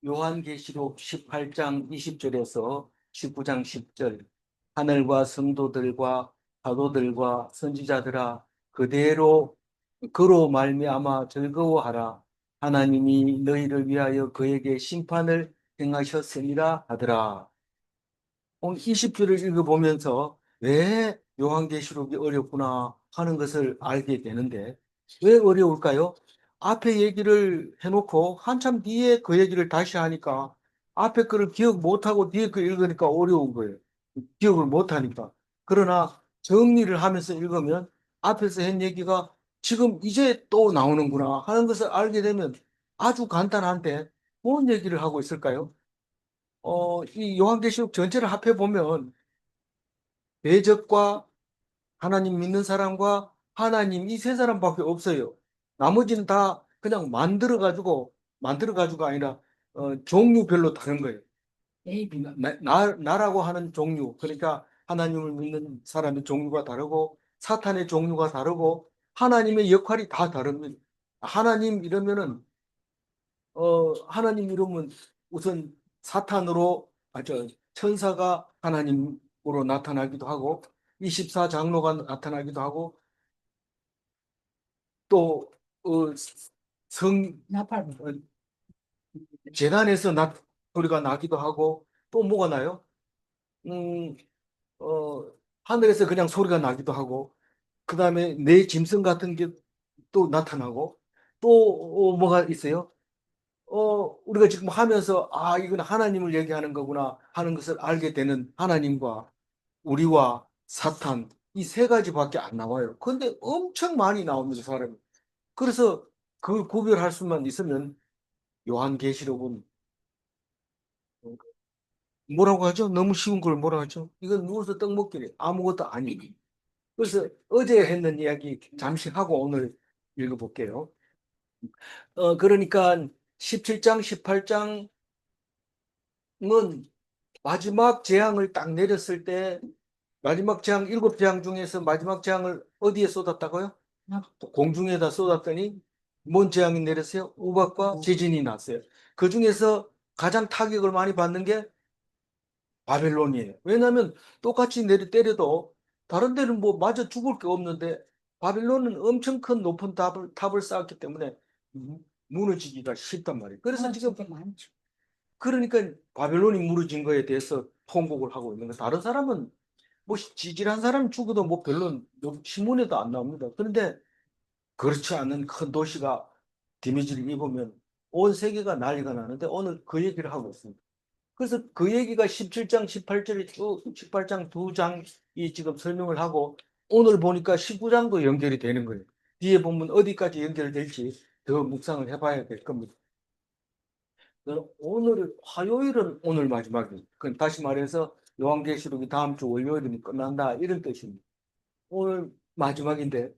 요한계시록 18장 20절에서 19장 10절 하늘과 성도들과 사도들과 선지자들아 그대로 그로 말미암아 즐거워하라. 하나님이 너희를 위하여 그에게 심판을 행하셨으니라 하더라. 오늘 20절을 읽어보면서 왜 요한계시록이 어렵구나 하는 것을 알게 되는데 왜 어려울까요? 앞에 얘기를 해놓고 한참 뒤에 그 얘기를 다시 하니까 앞에 거를 기억 못하고 뒤에 거 읽으니까 어려운 거예요. 기억을 못하니까. 그러나 정리를 하면서 읽으면 앞에서 한 얘기가 지금 이제 또 나오는구나 하는 것을 알게 되면 아주 간단한데 뭔 얘기를 하고 있을까요? 이 요한계시록 전체를 합해 보면 대적과 하나님 믿는 사람과 하나님 이 세 사람밖에 없어요. 나머지는 다 그냥 만들어 가지고 아니라 종류별로 다른 거예요. 나라고 하는 종류, 그러니까 하나님을 믿는 사람의 종류가 다르고 사탄의 종류가 다르고 하나님의 역할이 다 다릅니다. 하나님 이름은 우선 사탄으로, 천사가 하나님으로 나타나기도 하고, 24장로가 나타나기도 하고, 또, 나팔. 어, 재단에서 소리가 나기도 하고, 또 뭐가 나요? 음, 어, 하늘에서 그냥 소리가 나기도 하고, 그 다음에 내 짐승 같은 게 또 나타나고, 또 뭐가 있어요? 우리가 지금 하면서, 이건 하나님을 얘기하는 거구나 하는 것을 알게 되는 하나님과 우리와 사탄, 이 세 가지밖에 안 나와요. 근데 엄청 많이 나옵니다, 사람이. 그래서 그걸 구별할 수만 있으면 요한계시록은 뭐라고 하죠? 너무 쉬운 걸 뭐라고 하죠? 이건 누워서 떡 먹기래. 아무것도 아니고. 그래서 어제 했는 이야기 잠시 하고 오늘 읽어볼게요. 그러니까 17장, 18장은 마지막 재앙을 딱 내렸을 때 마지막 재앙, 일곱 재앙 중에서 마지막 재앙을 어디에 쏟았다고요? 공중에다 쏟았더니 뭔 재앙이 내렸어요? 우박과 지진이 났어요. 그 중에서 가장 타격을 많이 받는 게 바벨론이에요. 왜냐하면 똑같이 때려도 다른 데는 뭐 맞아 죽을 게 없는데 바벨론은 엄청 큰 높은 탑을 쌓았기 때문에 무너지기가 쉽단 말이에요. 그래서 지금 많죠. 그러니까 바벨론이 무너진 거에 대해서 통곡을 하고 있는 거예요. 다른 사람은 뭐 지질한 사람 죽어도 뭐 별로 신문에도 안 나옵니다. 그런데 그렇지 않은 큰 도시가 데미지를 입으면 온 세계가 난리가 나는데 오늘 그 얘기를 하고 있습니다. 그래서 그 얘기가 17장, 18절이 쭉 18장 두 장이 지금 설명을 하고 오늘 보니까 19장도 연결이 되는 거예요. 뒤에 보면 어디까지 연결될지 더 묵상을 해봐야 될 겁니다. 오늘 화요일은 오늘 마지막입니다. 다시 말해서 요한계시록이 다음 주 월요일이면 끝난다 이런 뜻입니다. 오늘 마지막인데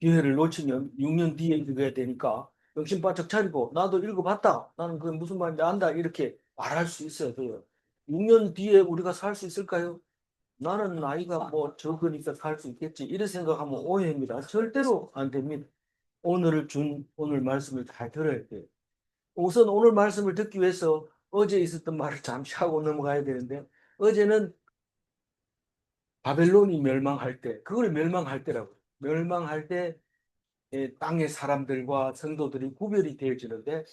기회를 놓치면 6년 뒤에 읽어야 되니까 정신 바짝 차리고 나도 읽어봤다. 나는 그게 무슨 말인지 안다. 이렇게 말할 수 있어야 돼요. 6년 뒤에 우리가 살 수 있을까요? 나는 나이가 뭐 적으니까 살 수 있겠지. 이런 생각하면 오해입니다. 절대로 안 됩니다. 오늘 말씀을 잘 들어야 돼요. 우선 오늘 말씀을 듣기 위해서 어제 있었던 말을 잠시 하고 넘어가야 되는데 어제는 바벨론이 멸망할 때, 그걸 멸망할 때라고. 멸망할 때 땅의 사람들과 성도들이 구별이 되어지는데,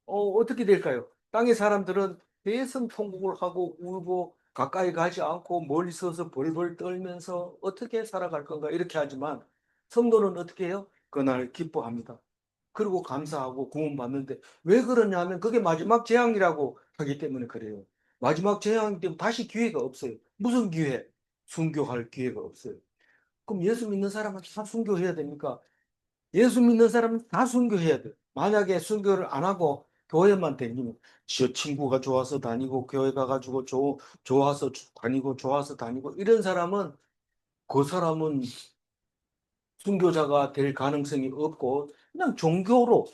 어떻게 될까요? 땅의 사람들은 대성통곡을 하고 울고 가까이 가지 않고 멀리 서서 벌벌 떨면서 어떻게 살아갈 건가 이렇게 하지만 성도는 어떻게 해요? 그날 기뻐합니다. 그리고 감사하고 구원받는데 왜 그러냐면 그게 마지막 재앙이라고 하기 때문에 그래요. 마지막 재앙 때문에 다시 기회가 없어요. 무슨 기회? 순교할 기회가 없어요. 그럼 예수 믿는 사람은 다 순교해야 됩니까? 예수 믿는 사람은 다 순교해야 돼요. 만약에 순교를 안 하고 교회만 다니면 저 친구가 좋아서 다니고 교회 가가지고 좋아서 다니고 좋아서 다니고 이런 사람은 그 사람은 순교자가 될 가능성이 없고 그냥 종교로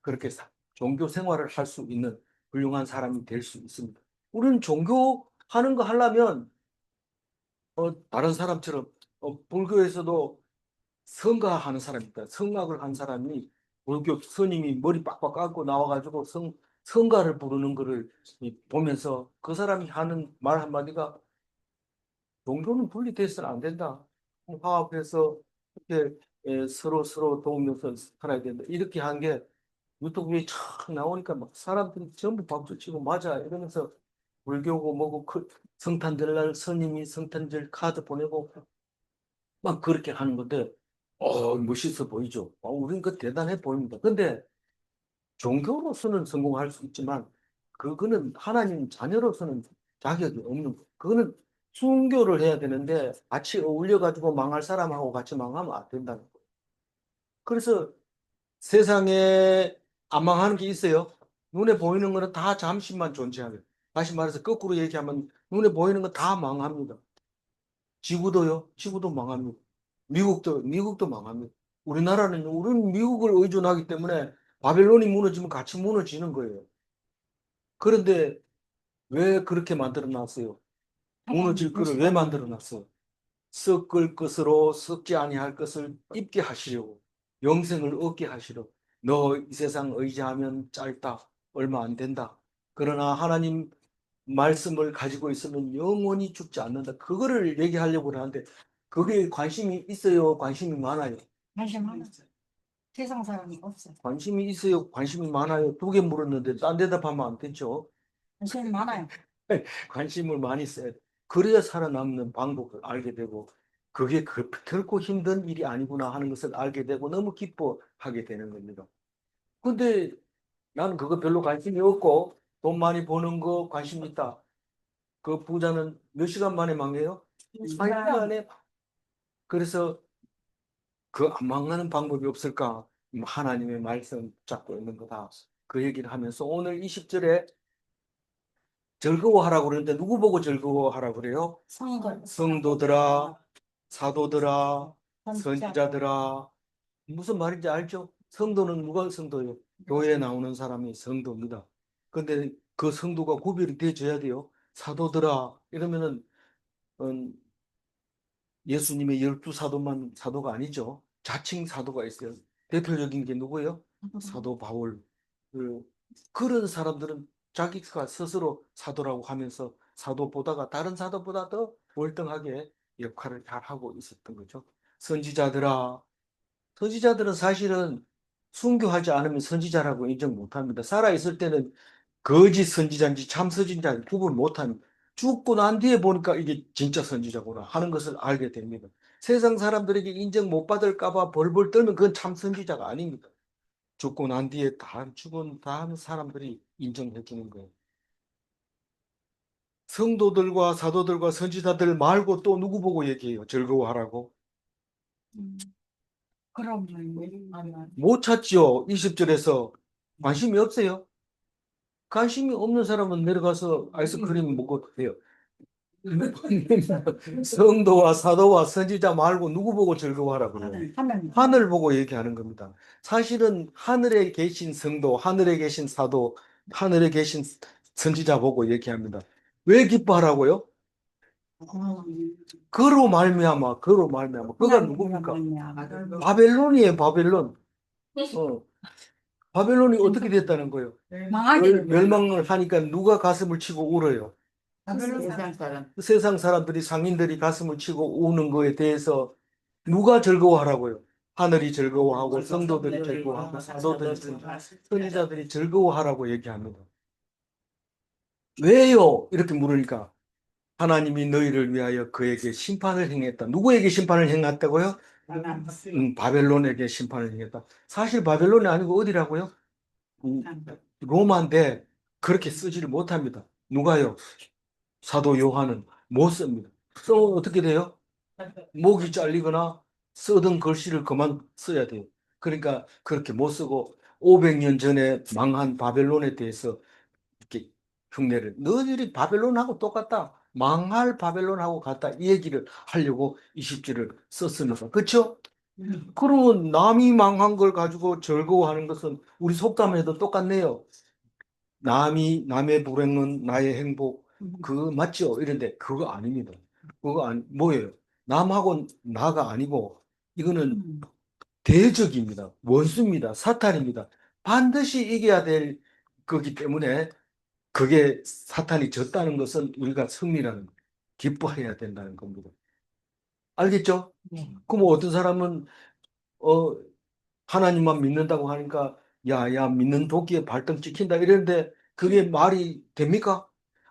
그렇게 종교 생활을 할 수 있는 훌륭한 사람이 될 수 있습니다. 우리는 종교 하는 거 하려면 다른 사람처럼 불교에서도 성가하는 사람이 있다. 성악을 한 사람이 불교 스님이 머리 빡빡 감고 나와가지고 성가를 부르는 거를 보면서 그 사람이 하는 말 한마디가 종교는 분리돼서는 안 된다. 화합해서 이렇게 서로 도우면서 살아야 된다. 이렇게 한 게 유튜브에 촥 나오니까 막 사람들이 전부 박수 치고 맞아 이러면서 불교고 뭐고 성탄절 날 스님이 성탄절 카드 보내고 막 그렇게 하는 건데 멋있어 보이죠. 우린 그 대단해 보입니다. 근데 종교로서는 성공할 수 있지만 그거는 하나님 자녀로서는 자격이 없는 거예요. 그거는 순교를 해야 되는데 같이 어울려 가지고 망할 사람하고 같이 망하면 안 된다는 거예요. 그래서 세상에 안 망하는 게 있어요. 눈에 보이는 거는 다 잠시만 존재하는. 다시 말해서 거꾸로 얘기하면 눈에 보이는 건 다 망합니다. 지구도요. 지구도 망합니다. 미국도 망합니다. 우리는 미국을 의존하기 때문에 바벨론이 무너지면 같이 무너지는 거예요. 그런데 왜 그렇게 만들어 놨어요? 무너질 거를 왜 만들어 놨어요? 썩을 것으로 썩지 아니할 것을 입게 하시려고 영생을 얻게 하시려고 너 이 세상 의지하면 짧다 얼마 안 된다 그러나 하나님 말씀을 가지고 있으면 영원히 죽지 않는다 그거를 얘기하려고 하는데 그게 관심이 있어요 관심이 많아요 관심 하나. 세상 사람이 없어. 관심이 있어요 관심이 많아요 두 개 물었는데 딴 대답하면 안 되죠 관심이 많아요. 관심을 많이 써야 돼. 그래야 살아남는 방법을 알게 되고 그게 결코 힘든 일이 아니구나 하는 것을 알게 되고 너무 기뻐하게 되는 겁니다. 근데 나는 그거 별로 관심이 없고 돈 많이 버는 거 관심 있다. 그 부자는 몇 시간 만에 망해요? 한 시간 안에. 그래서 그 안 망하는 방법이 없을까? 하나님의 말씀 잡고 있는 거다. 그 얘기를 하면서 오늘 20절에 즐거워하라고 그러는데 누구 보고 즐거워하라고 그래요? 성도들아, 사도들아, 선지자들아. 무슨 말인지 알죠? 성도는 누가 성도예요? 교회에 나오는 사람이 성도입니다. 근데 그 성도가 구별이 돼줘야 돼요. 사도들아 이러면은 음, 예수님의 12사도만 사도가 아니죠. 자칭 사도가 있어요. 대표적인 게 누구예요? 사도 바울. 그, 그런 사람들은 자기가 스스로 사도라고 하면서 사도보다가 다른 사도보다 더 월등하게 역할을 잘 하고 있었던 거죠. 선지자들아, 선지자들은 사실은 순교하지 않으면 선지자라고 인정 못 합니다. 살아있을 때는 거짓 선지자인지 참 선지자인지 구분 못 합니다. 죽고 난 뒤에 보니까 이게 진짜 선지자구나 하는 것을 알게 됩니다. 세상 사람들에게 인정 못 받을까 봐 벌벌 떨면 그건 참 선지자가 아닙니다. 죽고 난 뒤에 다 죽은 다음 사람들이 인정해 주는 거예요. 성도들과 사도들과 선지자들 말고 또 누구 보고 얘기해요? 즐거워하라고. 그럼 아니면 못 찾죠. 20절에서 관심이 없어요. 관심이 없는 사람은 내려가서 아이스크림 먹어도 돼요. 성도와 사도와 선지자 말고 누구 보고 즐거워하라고 그래요? 하나님. 하늘 보고 얘기하는 겁니다. 사실은 하늘에 계신 성도, 하늘에 계신 사도, 하늘에 계신 선지자 보고 얘기합니다. 왜 기뻐하라고요? 그로 말미암아. 그가 누굽니까? 바벨론이에요, 바벨론. 어, 바벨론이 어떻게 됐다는 거예요? 망하게 멸망을 하니까 누가 가슴을 치고 울어요? 세상 사람. 세상 사람들이 상인들이 가슴을 치고 우는 거에 대해서 누가 즐거워하라고요? 하늘이 즐거워하고 성도들이 즐거워하고 사도들이 선지자들이 즐거워하라고 얘기합니다. 왜요? 이렇게 물으니까 하나님이 너희를 위하여 그에게 심판을 행했다. 누구에게 심판을 행했다고요? 바벨론에게 심판을 행했다. 사실 바벨론이 아니고 어디라고요? 음, 로마인데 그렇게 쓰지를 못합니다. 누가요? 사도 요한은 못 씁니다. 써면 어떻게 돼요? 목이 잘리거나 쓰던 글씨를 그만 써야 돼요. 그러니까 그렇게 못 쓰고 500년 전에 망한 바벨론에 대해서 이렇게 흉내를 너희들이 바벨론하고 똑같다. 망할 바벨론하고 같다. 이 얘기를 하려고 20지를 썼습니다. 그렇죠? 그러면 남이 망한 걸 가지고 즐거워하는 것은 우리 속담에도 똑같네요. 남의 불행은 나의 행복. 그거 맞죠? 이런데 그거 아닙니다. 그거 뭐예요? 남하고 나가 아니고 이거는 대적입니다. 원수입니다. 사탄입니다. 반드시 이겨야 될 거기 때문에 그게 사탄이 졌다는 것은 우리가 승리라는 거예요. 기뻐해야 된다는 겁니다. 알겠죠? 네. 그럼 어떤 사람은 어 하나님만 믿는다고 하니까 야야 믿는 도끼에 발등 찍힌다 이랬는데 그게 말이 됩니까?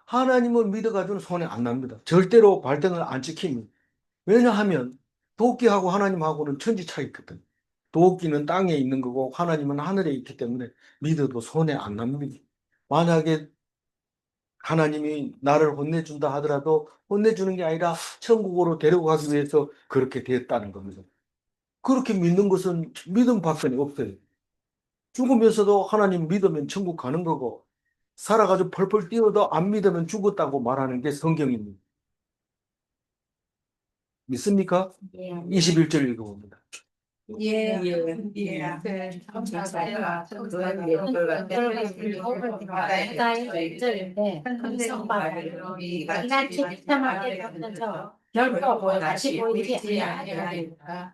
하나님을 믿어가지고는 손해 안 납니다. 절대로 발등을 안 찍힙니다. 왜냐하면 도끼하고 하나님하고는 천지 차이거든. 도끼는 땅에 있는 거고 하나님은 하늘에 있기 때문에 믿어도 손해 안 납니다. 만약에 하나님이 나를 혼내준다 하더라도 혼내주는 게 아니라 천국으로 데려가기 위해서 그렇게 되었다는 겁니다. 그렇게 믿는 것은 믿음밖에 없어요. 죽으면서도 하나님 믿으면 천국 가는 거고 살아가지고 펄펄 뛰어도 안 믿으면 죽었다고 말하는 게 성경입니다. 믿습니까? 예. 21절 읽어봅니다. 예.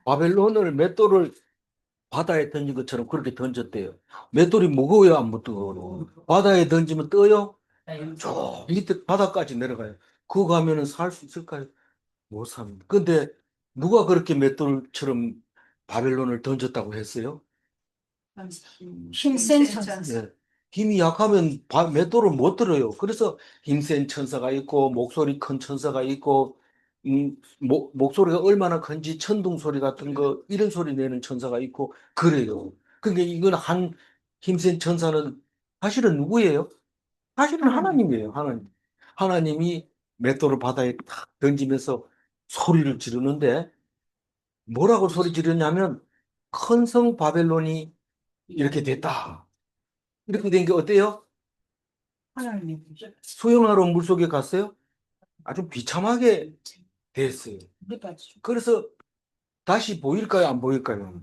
바벨론을 맷돌을 바다에 던진 것처럼 그렇게 던졌대요. 맷돌이 무거워요, 안 무거워요? 바다에 던지면 떠요? 저 밑에 바닥까지 내려가요. 그거 가면은 살 수 있을까요? 못 삽니다. 근데 누가 그렇게 맷돌처럼 바벨론을 던졌다고 했어요? 힘센 천사. 네. 힘이 약하면 맷돌을 못 들어요. 그래서 힘센 천사가 있고 목소리 큰 천사가 있고 목소리가 얼마나 큰지 천둥 소리 같은 거 이런 소리 내는 천사가 있고 그래요. 그러니까 이건 한 힘센 천사는 사실은 누구예요? 사실은 하나님이에요. 하나님. 하나님이 맷돌을 바다에 탁 던지면서 소리를 지르는데 뭐라고 소리 지르냐면 큰 성 바벨론이 이렇게 됐다. 이렇게 된 게 어때요? 하나님. 수영하러 물속에 갔어요? 아주 비참하게 됐어요. 그래서 다시 보일까요? 안 보일까요?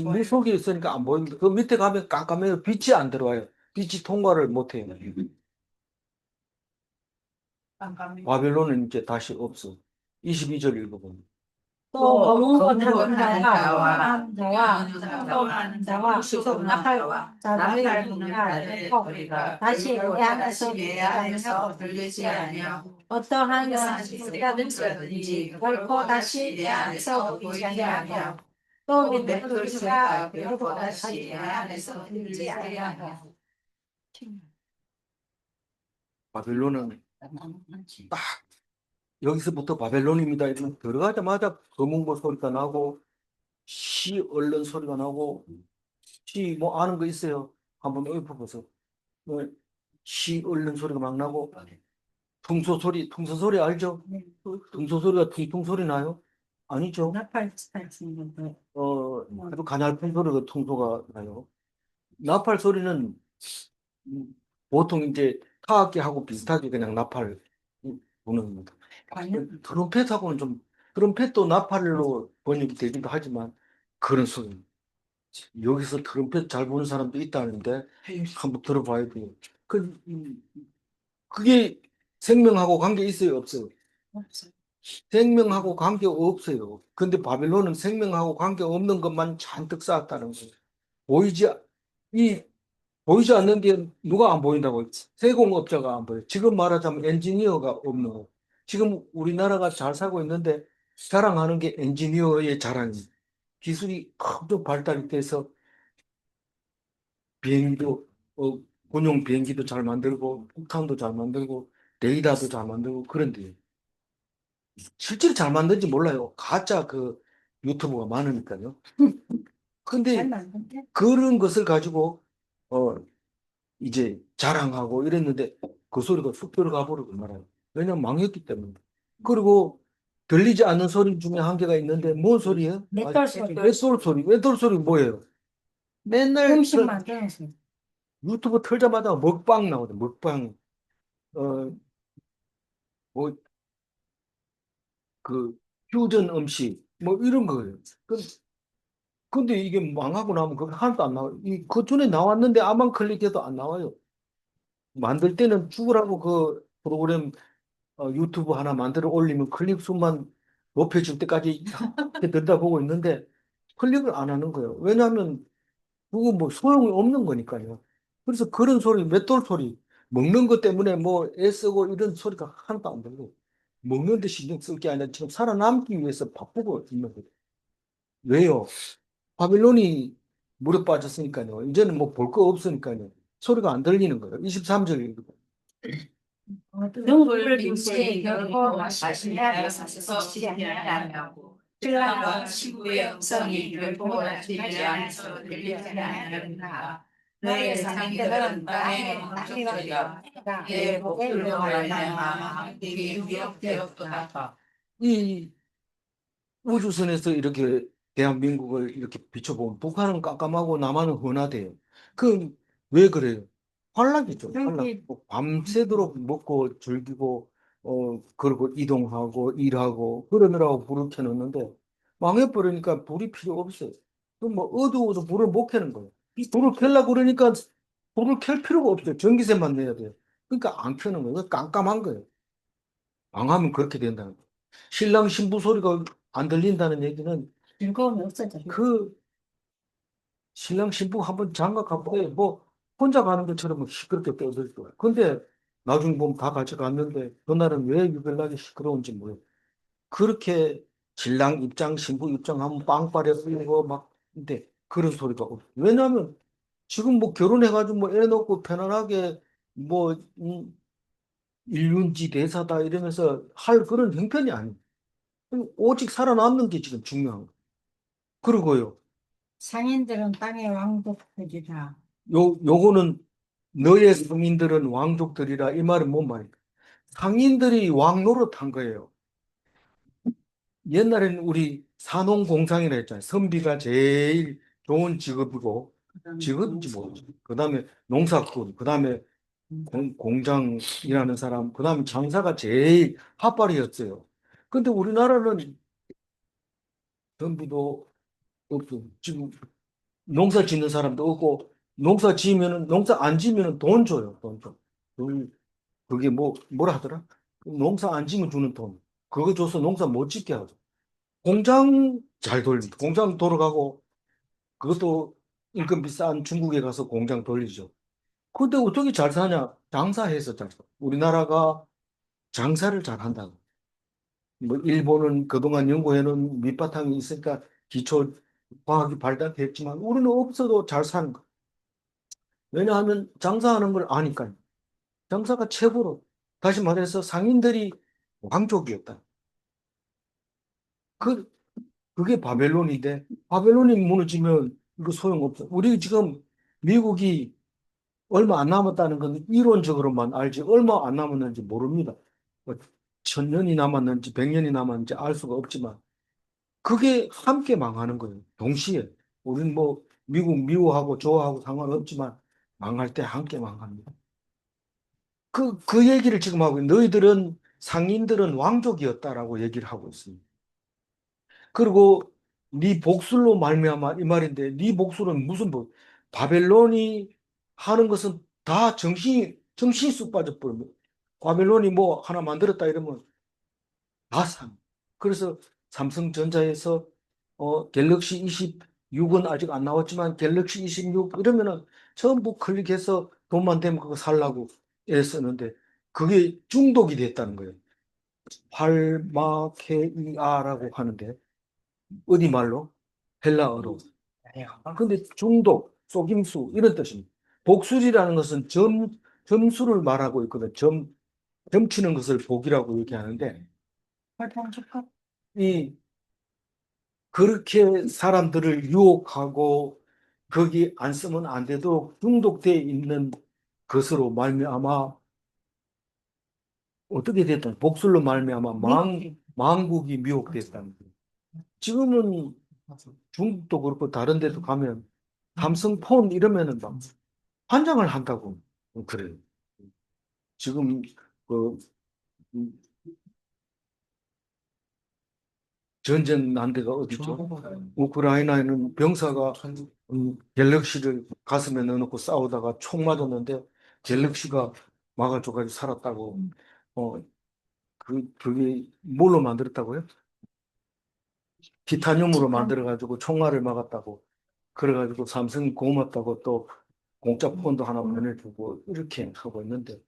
물속에 있으니까 안 보입니다. 그 밑에 가면 깜깜해요. 빛이 안 들어와요. 빛이 통과를 못 해요. 바벨론은 이제 다시 없어. 22절 읽어보면. 또 검은 것 하는 자와 한 자와 성공하는 자와 수송 나팔과 자들이 다시 내 안에서 들리지 아니하고 어떠한 사실이라든지 결코 다시 내 안에서 보이지 아니하고 또 믿는 소리가 결코 다시 내 안에서 들리지 아니하고 바벨론은 딱 여기서부터 바벨론입니다. 이러면 들어가자마자 검은고 소리가 나고 시 얼른 소리가 나고 시 뭐 아는 거 있어요? 한번 읊어보세요. 시 얼른 소리가 막 나고 퉁소 소리 알죠? 퉁소 소리가 퉁퉁 소리 나요? 아니죠? 나팔 치는 거. 아주 가냘픈 소리가 퉁소가 나요. 나팔 소리는 보통 이제 타악기하고 비슷하게 그냥 나팔 부는 겁니다. 트럼펫하고는 좀 트럼펫도 나팔로 번역이 되기도 하지만 그런 소리. 여기서 트럼펫 잘 부는 사람도 있다는데 한번 들어봐야 돼요. 그게 생명하고 관계 있어요, 없어요? 생명하고 관계 없어요. 근데 바벨론은 생명하고 관계 없는 것만 잔뜩 쌓았다는 거예요. 보이지 이 보이지 않는 게 누가 안 보인다고 했지? 세공업자가 안 보여요. 지금 말하자면 엔지니어가 없는 거. 지금 우리나라가 잘 살고 있는데 자랑하는 게 엔지니어의 자랑이에요. 기술이 엄청 발달이 돼서 비행기도 군용 비행기도 잘 만들고 폭탄도 잘 만들고 레이더도 잘 만들고 그런데 실제로 잘 만든지 몰라요. 가짜 그 유튜브가 많으니까요. 근데 그런 것을 가지고 어 이제 자랑하고 이랬는데 그 소리가 쑥 들어가 버리고 말아요. 왜냐면 망했기 때문에. 그리고 들리지 않는 소리 중에 한 개가 있는데 뭔 소리예요? 맷돌 소리. 맷돌 소리. 맷돌 소리 뭐예요? 맨날 음식 만드는 소리. 유튜브 틀자마자 먹방 나오죠. 먹방. 뭐 그 퓨전 음식 뭐 이런 거예요. 근데 이게 망하고 나면 그거 하나도 안 나와요. 그 전에 나왔는데 아만 클릭해도 안 나와요. 만들 때는 죽으라고 그 프로그램 유튜브 하나 만들어 올리면 클릭 수만 높여줄 때까지 이렇게 들여다보고 있는데 클릭을 안 하는 거예요. 왜냐하면 그거 뭐 소용이 없는 거니까요. 그래서 그런 소리, 맷돌 소리, 먹는 것 때문에 뭐 애쓰고 이런 소리가 하나도 안 들고, 먹는 데 신경 쓸 게 아니라 지금 살아남기 위해서 바쁘고 있는 거예요. 왜요? 바빌론이 물에 빠졌으니까요. 이제는 뭐 볼 거 없으니까요. 소리가 안 들리는 거예요. 23절. 등불 빛이 결코 마시지 않아서 지지 아니하고 신랑과 신부의 음성이 결코 낮지 않아서 들리지 아니하느니라. 너의 상인들은 땅에 낙리가 내 복들로 말미암아 내게 위협되었도다. 이 우주선에서 이렇게 대한민국을 이렇게 비춰보면 북한은 깜깜하고 남한은 훤하대요. 그 왜 그래요? 환락이죠. 환락. 뭐 밤새도록 먹고 즐기고 그리고 이동하고 일하고 그러느라고 불을 켜놓는데 망해버리니까 불이 필요 없어요. 그럼 뭐 어두워서 불을 못 켜는 거예요. 불을 켜려고 그러니까 불을 켤 필요가 없어요. 전기세만 내야 돼요. 그러니까 안 켜는 거예요. 깜깜한 거예요. 망하면 그렇게 된다는 거예요. 신랑 신부 소리가 안 들린다는 얘기는 즐거움이 없어져. 그 신랑 신부 한번 장가 가보게 뭐 혼자 가는 것처럼 시끄럽게 떠들 거야. 근데 나중에 보면 다 같이 갔는데 그날은 왜 유별나게 시끄러운지 모르겠어. 그렇게 신랑 입장 신부 입장하면 빵빠레 울고 막 근데 그런 소리가 없어. 왜냐하면 지금 뭐 결혼해가지고 뭐 애 놓고 편안하게 뭐 일륜지 대사다 이러면서 할 그런 형편이 아니에요. 오직 살아남는 게 지금 중요한 거예요. 그리고요. 상인들은 땅의 왕복들이라. 요거는 너의 성인들은 왕족들이라 이 말은 뭔 말이야? 상인들이 왕 노릇한 거예요. 옛날에는 우리 산업공상이라 했잖아요. 선비가 제일 좋은 직업이고 직업인지 모르죠. 그다음에 농사꾼, 그다음에 공장 일하는 사람, 그다음에 장사가 제일 핫발이었어요. 근데 우리나라는 전부도 없어. 지금 농사 짓는 사람도 없고 농사 지으면은 농사 안 지으면은 돈 줘요. 돈 줘. 그게 뭐 뭐라 하더라? 농사 안 지면 주는 돈. 그거 줘서 농사 못 짓게 하죠. 공장 잘 돌립니다. 공장 돌아가고 그것도 임금 비싼 중국에 가서 공장 돌리죠. 근데 어떻게 잘 사냐? 장사해서 잘 사. 우리나라가 장사를 잘 한다고. 뭐 일본은 그동안 연구해놓은 밑바탕이 있으니까 기초 과학이 발달했지만 우리는 없어도 잘 사는 거. 왜냐하면 장사하는 걸 아니까요. 장사가 최고로. 다시 말해서 상인들이 왕족이었다. 그, 그게 바벨론인데, 바벨론이 무너지면 이거 소용없어. 우리 지금 미국이 얼마 안 남았다는 건 이론적으로만 알지, 얼마 안 남았는지 모릅니다. 뭐, 1000년이 남았는지, 100년이 남았는지 알 수가 없지만, 그게 함께 망하는 거예요. 동시에. 우리는 뭐, 미국 미워하고 좋아하고 상관없지만, 망할 때 함께 망합니다. 그 얘기를 지금 하고, 너희들은, 상인들은 왕족이었다라고 얘기를 하고 있습니다. 그리고 네 복술로 말미암아 이 말인데 네 복술은 무슨 복? 바벨론이 하는 것은 다 정신이 쑥 빠져버립니다. 바벨론이 뭐 하나 만들었다 이러면 다 산. 그래서 삼성전자에서 갤럭시 26은 아직 안 나왔지만 갤럭시 26 이러면은 전부 클릭해서 돈만 되면 그거 살라고 애쓰는데 그게 중독이 됐다는 거예요. 팔마케이아라고 하는데 어디 말로? 헬라어로. 근데 중독, 속임수 이런 뜻입니다. 복술이라는 것은 점수를 말하고 있거든. 점치는 것을 복이라고 얘기하는데 이 그렇게 사람들을 유혹하고 거기 안 쓰면 안 되도록 중독되어 있는 것으로 말미암아 어떻게 됐든 복술로 말미암아 망국이 미혹됐다는 거예요. 지금은 중국도 그렇고 다른 데도 가면 삼성폰 이러면은 막 환장을 한다고 그래요. 지금 그 음, 전쟁 난 데가 어디죠? 우크라이나에는 병사가 갤럭시를 가슴에 넣어놓고 싸우다가 총 맞았는데 갤럭시가 막아줘가지고 살았다고. 어, 그게 뭘로 만들었다고요? 티타늄으로 만들어가지고 총알을 막았다고. 그래가지고 삼성이 고맙다고 또 공짜 폰도 하나 보내주고 이렇게 하고 있는데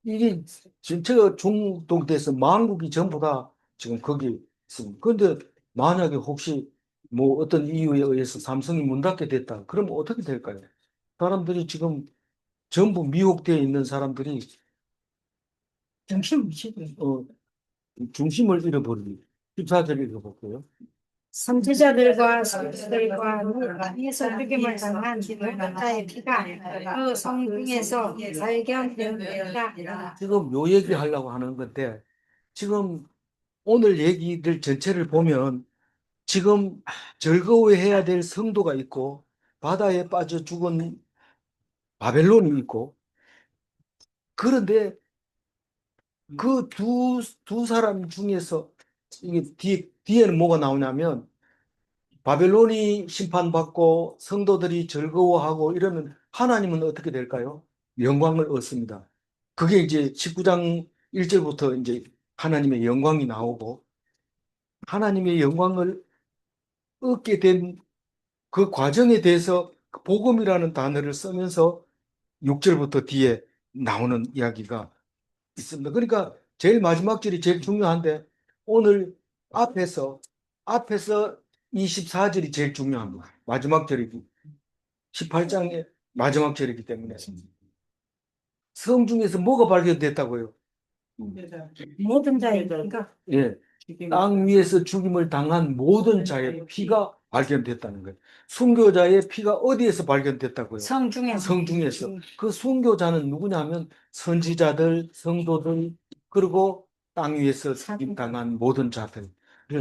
이게 전체가 중독돼서 만국이 전부 다 지금 거기 있습니다. 그런데 만약에 혹시 뭐 어떤 이유에 의해서 삼성이 문 닫게 됐다. 그러면 어떻게 될까요? 사람들이 지금 전부 미혹되어 있는 사람들이 어, 중심을 잃어버립니다. 14절 읽어볼게요. 선지자들과 선지자들과 위에서 죽임을 당한 누군가의 피가 그 성중에서 발견되었다. 지금 요 얘기 하려고 하는 건데 지금 오늘 얘기들 전체를 보면 지금 즐거워해야 될 성도가 있고 바다에 빠져 죽은 바벨론이 있고 그런데 그 두 사람 중에서 이게 뒤에는 뭐가 나오냐면 바벨론이 심판받고 성도들이 즐거워하고 이러면 하나님은 어떻게 될까요? 영광을 얻습니다. 그게 이제 19장 1절부터 이제 하나님의 영광이 나오고 하나님의 영광을 얻게 된 그 과정에 대해서 복음이라는 단어를 쓰면서 6절부터 뒤에 나오는 이야기가 있습니다. 그러니까 제일 마지막 절이 제일 중요한데 오늘 앞에서 24절이 제일 중요합니다. 마지막 절이기 18장의 마지막 절이기 때문에 성중에서 뭐가 발견됐다고요? 모든 자의 피가 예, 땅 위에서 죽임을 당한 모든 자의 피가 발견됐다는 거예요. 순교자의 피가 어디에서 발견됐다고요? 성중에서 성중에서. 그 순교자는 누구냐면 선지자들, 성도들, 그리고 땅 위에서 죽임 당한 모든 자들을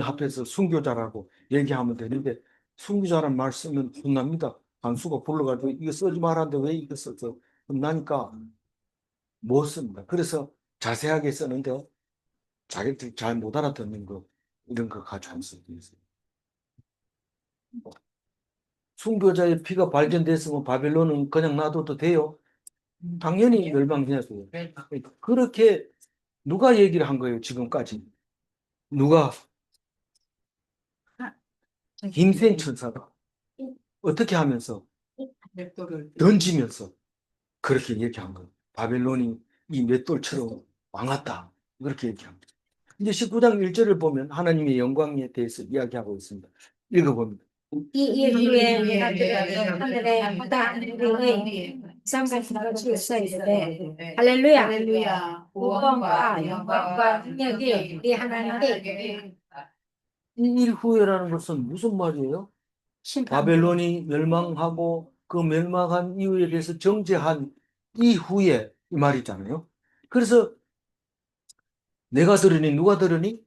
합해서 순교자라고 얘기하면 되는데 순교자란 말 쓰면 혼납니다. 한수가 불러가지고 이거 쓰지 말았는데 왜 이거 썼어? 혼나니까 못 씁니다. 그래서 자세하게 쓰는데 자기들 잘 못 알아듣는 거 이런 거 가지고 수도 있어요. 순교자의 피가 발견됐으면 바벨론은 그냥 놔둬도 돼요? 당연히 멸망해야죠. 그렇게 누가 얘기를 한 거예요, 지금까지? 누가? 김생 천사가 어떻게 하면서? 던지면서 그렇게 얘기한 거예요. 바벨론이 이 맷돌처럼 왕았다. 그렇게 얘기한 거예요. 이제 19장 1절을 보면 하나님의 영광에 대해서 이야기하고 있습니다. 읽어봅니다. 이 이후에 내가 들었던 하늘의 바다의 삼각형을 써 있는데 할렐루야 구원과 영광과 능력이 우리 하나님께 이 일 후에라는 것은 무슨 말이에요? 바벨론이 멸망하고 그 멸망한 이유에 대해서 정죄한 이후에 이 말이잖아요. 그래서 내가 들으니 누가 들으니?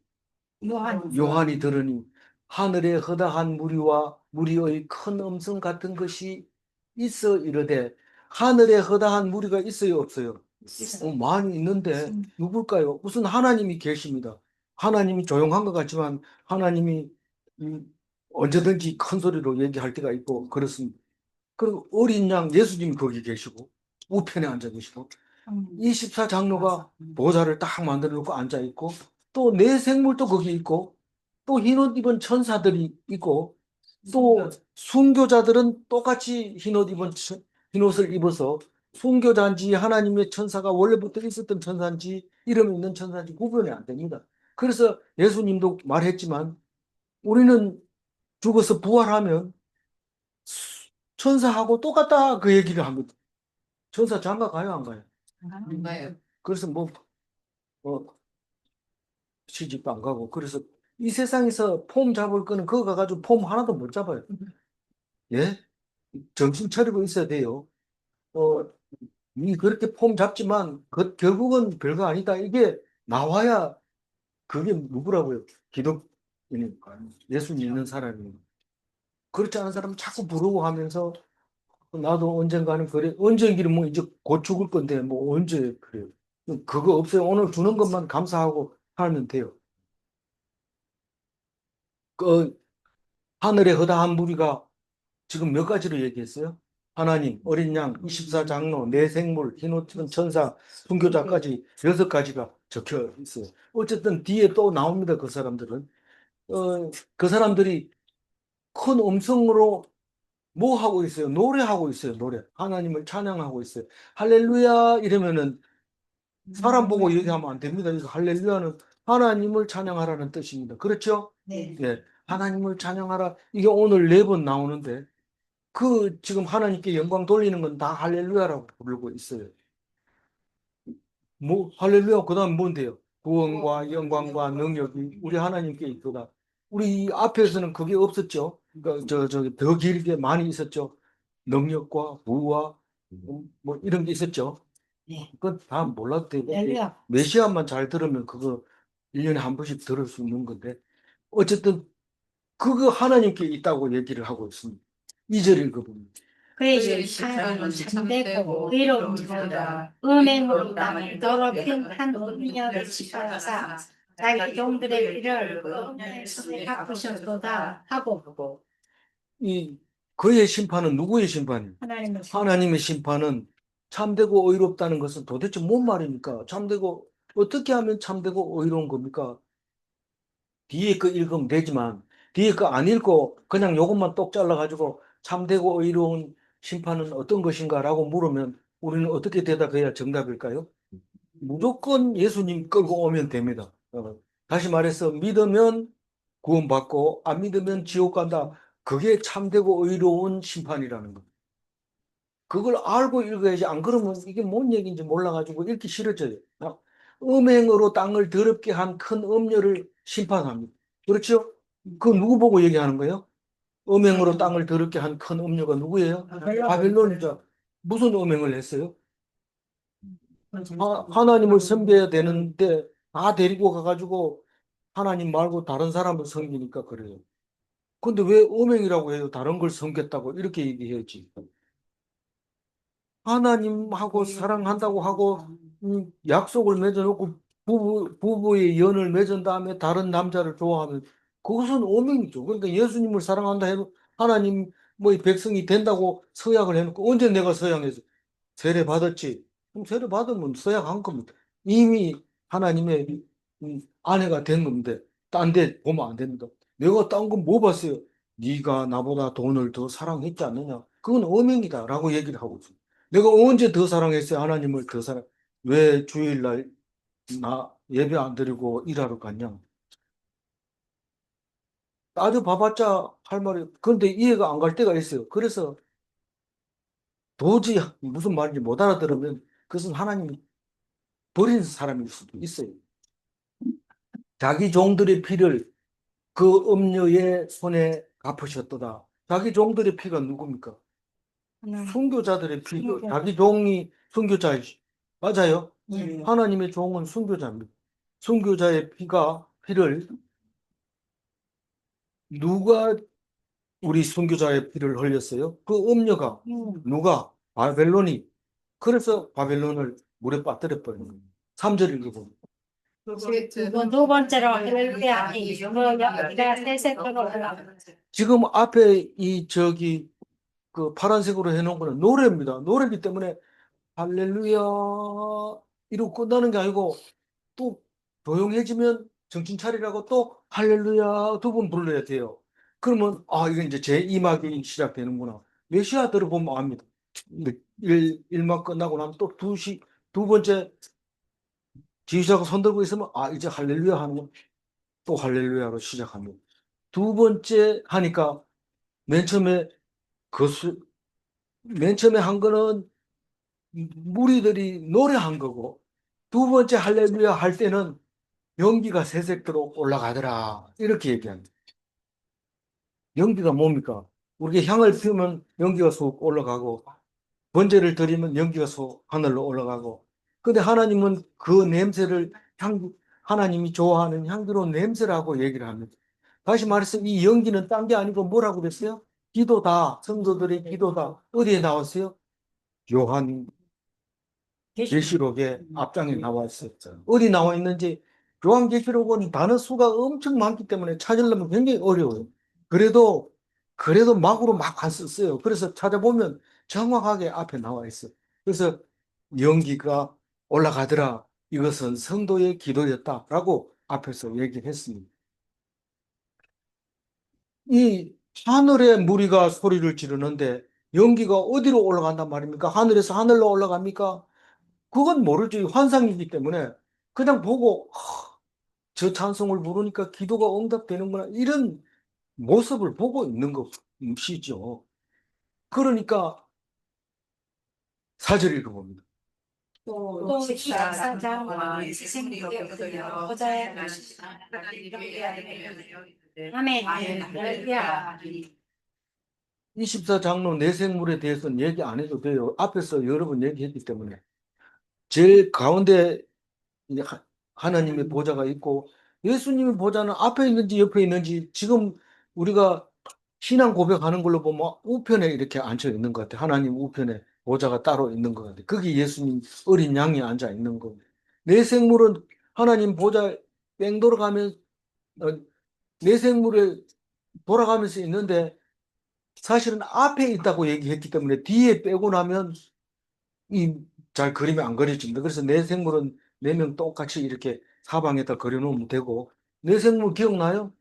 요한이 들으니 하늘에 허다한 무리와 무리의 큰 음성 같은 것이 있어 이르되 하늘에 허다한 무리가 있어요 없어요? 많이 있는데 누굴까요? 무슨 하나님이 계십니다. 하나님이 조용한 것 같지만 하나님이 언제든지 큰 소리로 얘기할 때가 있고 그렇습니다. 그리고 어린 양 예수님이 거기 계시고 우편에 앉아 계시고 24장로가 보좌를 딱 만들어 놓고 앉아 있고 또 내 생물도 거기 있고 또 흰옷 입은 천사들이 있고 또 순교자들은 똑같이 흰옷을 입어서 순교자인지 하나님의 천사가 원래부터 있었던 천사인지 이름 있는 천사인지 구분이 안 됩니다. 그래서 예수님도 말했지만 우리는 죽어서 부활하면 천사하고 똑같다 그 얘기를 합니다. 천사 장가 가요 안 가요? 안 가요. 그래서 뭐 시집도 안 가고 그래서 이 세상에서 폼 잡을 거는 그거 가가지고 폼 하나도 못 잡아요. 예? 정신 차리고 있어야 돼요. 어, 이 그렇게 폼 잡지만 그 결국은 별거 아니다. 이게 나와야 그게 누구라고요? 기독인이 예수 믿는 사람이 그렇지 않은 사람은 자꾸 부러워하면서 나도 언젠가는 그래 언젠기는 뭐 이제 곧 죽을 건데 뭐 언제 그래요? 그거 없어요. 오늘 주는 것만 감사하고 살면 돼요. 그 하늘에 허다한 무리가 지금 몇 가지로 얘기했어요? 하나님, 어린 양, 24장로, 내 생물, 흰옷 천사, 순교자까지 6가지가 적혀 있어요. 어쨌든 뒤에 또 나옵니다. 그 사람들은. 그 사람들이 큰 음성으로 뭐 하고 있어요? 노래하고 있어요. 노래. 하나님을 찬양하고 있어요. 할렐루야 이러면은 사람 보고 얘기하면 안 됩니다. 이거 할렐루야는 하나님을 찬양하라는 뜻입니다. 그렇죠? 네. 예. 하나님을 찬양하라. 이게 오늘 4번 나오는데 그 지금 하나님께 영광 돌리는 건 다 할렐루야라고 부르고 있어요. 뭐 할렐루야 그다음 뭔데요? 구원과 영광과 능력이 우리 하나님께 있도다. 우리 앞에서는 그게 없었죠. 그러니까 더 길게 많이 있었죠. 능력과 부와 뭐 이런 게 있었죠. 네. 그건 다 몰라도 되고 할렐루야. 메시아만 잘 들으면 그거 1년에 한 번씩 들을 수 있는 건데 어쨌든 그거 하나님께 있다고 얘기를 하고 있습니다. 2절 읽어보면 그의 사랑은 참되고 의로운 자다. 은행으로 땅을 더럽힌 한 음녀를 짓밟사 자기 종들의 피를 은혜의 손에 갚으셨도다 하고 이 그의 심판은 누구의 심판이에요? 하나님은 하나님의 심판은 참되고 의롭다는 것은 도대체 뭔 말입니까? 참되고 어떻게 하면 참되고 의로운 겁니까? 뒤에 거 읽으면 되지만 뒤에 거 안 읽고 그냥 요것만 똑 잘라가지고 참되고 의로운 심판은 어떤 것인가라고 물으면 우리는 어떻게 대답해야 정답일까요? 무조건 예수님 끌고 오면 됩니다. 다시 말해서 믿으면 구원받고 안 믿으면 지옥 간다. 그게 참되고 의로운 심판이라는 거. 그걸 알고 읽어야지. 안 그러면 이게 뭔 얘기인지 몰라가지고 읽기 싫어져요. 음행으로 땅을 더럽게 한 큰 음녀를 심판합니다. 그렇죠? 그 누구 보고 얘기하는 거예요? 음행으로 땅을 더럽게 한 큰 음녀가 누구예요? 바벨론이죠. 무슨 음행을 했어요? 하나님을 섬겨야 되는데 다 데리고 가가지고 하나님 말고 다른 사람을 섬기니까 그래요. 근데 왜 음행이라고 해요? 다른 걸 섬겼다고 이렇게 얘기해야지. 하나님하고 사랑한다고 하고 약속을 맺어놓고 부부의 연을 맺은 다음에 다른 남자를 좋아하면 그것은 오명이죠. 그러니까 예수님을 사랑한다 해도 하나님 뭐 백성이 된다고 서약을 해놓고 언제 내가 서약해서 세례 받았지? 그럼 세례 받으면 서약한 겁니다. 이미 하나님의 아내가 된 건데 딴 데 보면 안 됩니다. 내가 딴 건 뭐 봤어요? 네가 나보다 돈을 더 사랑했지 않느냐? 그건 오명이다라고 얘기를 하고 있습니다. 내가 언제 더 사랑했어요? 하나님을 더 사랑. 왜 주일날 나 예배 안 드리고 일하러 갔냐? 따져봐봤자 할 말이, 그런데 이해가 안 갈 때가 있어요. 그래서 도저히 무슨 말인지 못 알아들으면 그것은 하나님이 버린 사람일 수도 있어요. 자기 종들의 피를 그 음녀의 손에 갚으셨도다. 자기 종들의 피가 누굽니까? 순교자들의 피. 자기 종이 순교자이시. 맞아요. 하나님의 종은 순교자입니다. 순교자의 피를 누가 우리 순교자의 피를 흘렸어요? 그 음녀가 누가? 바벨론이. 그래서 바벨론을 물에 빠뜨려 버린 거예요. 3절 읽어보면 두 번째로 할렐루야 그 여기가 세세토로 지금 앞에 그 파란색으로 해놓은 거는 노래입니다. 노래이기 때문에 할렐루야 이러고 끝나는 게 아니고 또 조용해지면 정신 차리라고 또 할렐루야 2번 불러야 돼요. 그러면 이건 이제 제2막이 시작되는구나. 메시아 들어보면 압니다. 근데 1막 끝나고 나면 또 두 번째 지휘자가 손 들고 있으면 이제 할렐루야 하는 거 또 할렐루야로 시작합니다. 두 번째 하니까 맨 처음에 그 맨 처음에 한 거는 무리들이 노래한 거고 두 번째 할렐루야 할 때는 연기가 새색도록 올라가더라 이렇게 얘기합니다. 연기가 뭡니까? 우리가 향을 피우면 연기가 쏙 올라가고 번제를 드리면 연기가 쏙 하늘로 올라가고 근데 하나님은 그 냄새를 하나님이 좋아하는 향기로운 냄새라고 얘기를 합니다. 다시 말해서 이 연기는 딴 게 아니고 뭐라고 그랬어요? 기도다. 성도들의 기도다. 어디에 나왔어요? 요한 계시록의 앞장에 나와 있었죠. 어디 나와 있는지 요한계시록은 단어 수가 엄청 많기 때문에 찾으려면 굉장히 어려워요. 그래도 막으로 막 안 썼어요. 그래서 찾아보면 정확하게 앞에 나와 있어요. 그래서 연기가 올라가더라. 이것은 성도의 기도였다라고 앞에서 얘기를 했습니다. 이 하늘에 무리가 소리를 지르는데 연기가 어디로 올라간단 말입니까? 하늘에서 하늘로 올라갑니까? 그건 모르죠. 환상이기 때문에 그냥 보고 저 찬송을 부르니까 기도가 응답되는구나 이런 모습을 보고 있는 것이죠. 그러니까 사절 읽어봅니다. 또 24장과 생명되어 보좌에 아멘 할렐루야 24장로 내생물에 대해서는 얘기 안 해도 돼요. 앞에서 여러 번 얘기했기 때문에. 제일 가운데 이제 하나님의 보좌가 있고 예수님의 보좌는 앞에 있는지 옆에 있는지 지금 우리가 신앙 고백하는 걸로 보면 우편에 이렇게 앉아 있는 것 같아요. 하나님 우편에 보좌가 따로 있는 것 같아요. 거기 예수님 어린 양이 앉아 있는 겁니다. 내 생물은 하나님 보좌 뺑 돌아가면 내 생물에 돌아가면서 있는데 사실은 앞에 있다고 얘기했기 때문에 뒤에 빼고 나면 이 잘 그림이 안 그려집니다. 그래서 내 생물은 네 명 똑같이 이렇게 사방에다 그려놓으면 되고 내 생물 기억나요?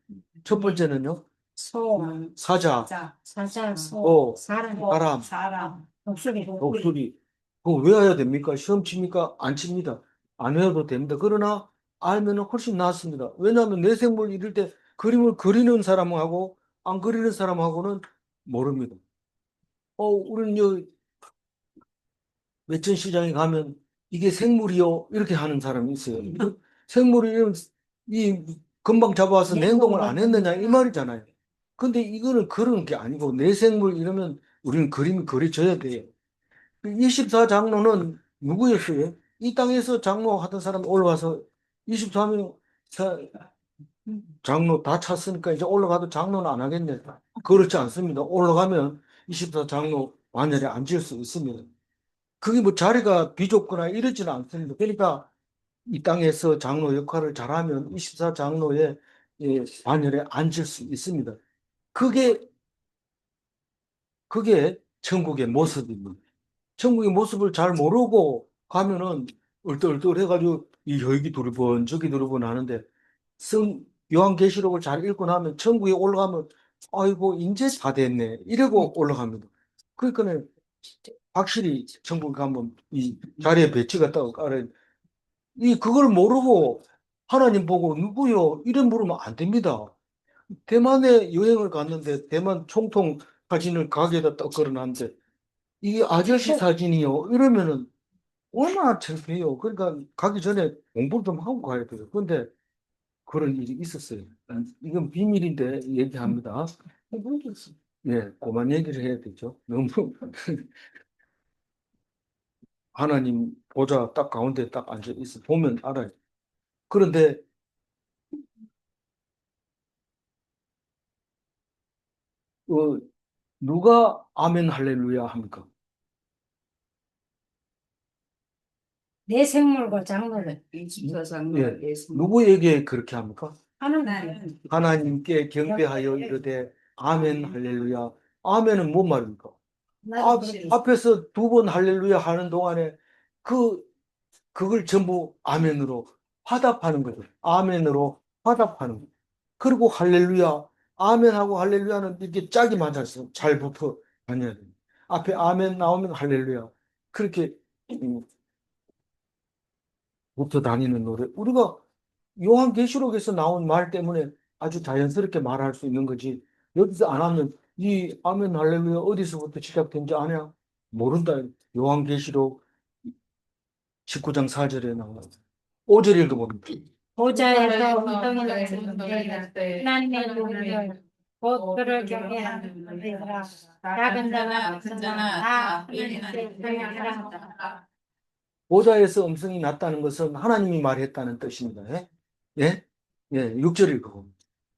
첫 번째는요. 소 사자, 사자 어, 소 사람 독수리 독수리. 그거 외워야 됩니까? 시험 칩니까? 안 칩니다. 안 외워도 됩니다. 그러나 알면 훨씬 낫습니다. 왜냐하면 내 생물 이럴 때 그림을 그리는 사람하고 안 그리는 사람하고는 모릅니다. 우리는 외천시장에 가면 이게 생물이요 이렇게 하는 사람이 있어요. 생물이 이 금방 잡아와서 냉동을 안 했느냐 이 말이잖아요. 근데 이거는 그런 게 아니고 내 생물 이러면 우리는 그림이 그려져야 돼요. 24장로는 누구였어요? 이 땅에서 장로하던 사람이 올라와서 24명 장로 다 찼으니까 이제 올라가도 장로는 안 하겠네. 그렇지 않습니다. 올라가면 24장로 반열에 앉을 수 있습니다. 그게 뭐 자리가 비좁거나 이러지는 않습니다. 그러니까 이 땅에서 장로 역할을 잘하면 24장로의 반열에 앉을 수 있습니다. 그게 천국의 모습입니다. 천국의 모습을 잘 모르고 가면은 얼떨떨해가지고 이 여기 두리번 저기 두리번 하는데 성 요한계시록을 잘 읽고 나면 천국에 올라가면 아이고 이제 다 됐네 이러고 올라갑니다. 그러니까 확실히 천국에 가면 이 자리에 배치가 딱 알아요. 이 그걸 모르고 하나님 보고 누구요? 이런 물으면 안 됩니다. 대만에 여행을 갔는데 대만 총통 사진을 가게에다 딱 걸어놨는데 이게 아저씨 사진이요. 이러면은 얼마나 창피해요. 그러니까 가기 전에 공부를 좀 하고 가야 돼요. 근데 그런 일이 있었어요. 이건 비밀인데 얘기합니다. 예, 그만 얘기를 해야 되죠. 너무 하나님 보좌 딱 가운데 딱 앉아 있어 보면 알아요. 그런데 어, 누가 아멘 할렐루야 합니까? 내 생물과 장로를 예, 누구에게 그렇게 합니까? 하나님 하나님께 경배하여 이르되 아멘 할렐루야. 아멘은 뭔 말입니까? 앞에서 두 번 할렐루야 하는 동안에 그 그걸 전부 아멘으로 화답하는 거죠. 아멘으로 화답하는 거죠. 그리고 할렐루야, 아멘하고 할렐루야는 이렇게 짝이 맞아서 잘 붙어 다녀야 돼요. 앞에 아멘 나오면 할렐루야. 그렇게 음, 붙어 다니는 노래. 우리가 요한계시록에서 나온 말 때문에 아주 자연스럽게 말할 수 있는 거지. 여기서 안 하면 이 아멘 할렐루야 어디서부터 시작된지 아냐? 모른다. 요한계시록 19장 4절에 나와. 5절 읽어봅니다. 보좌에서 운동이 났는데 하나님의 눈을 곧 그를 경외하는 자들아 작은 자나 큰 자나 다 하나님께 경외하라 보좌에서 음성이 났다는 것은 하나님이 말했다는 뜻입니다. 예? 예? 예, 6절 읽어봅니다.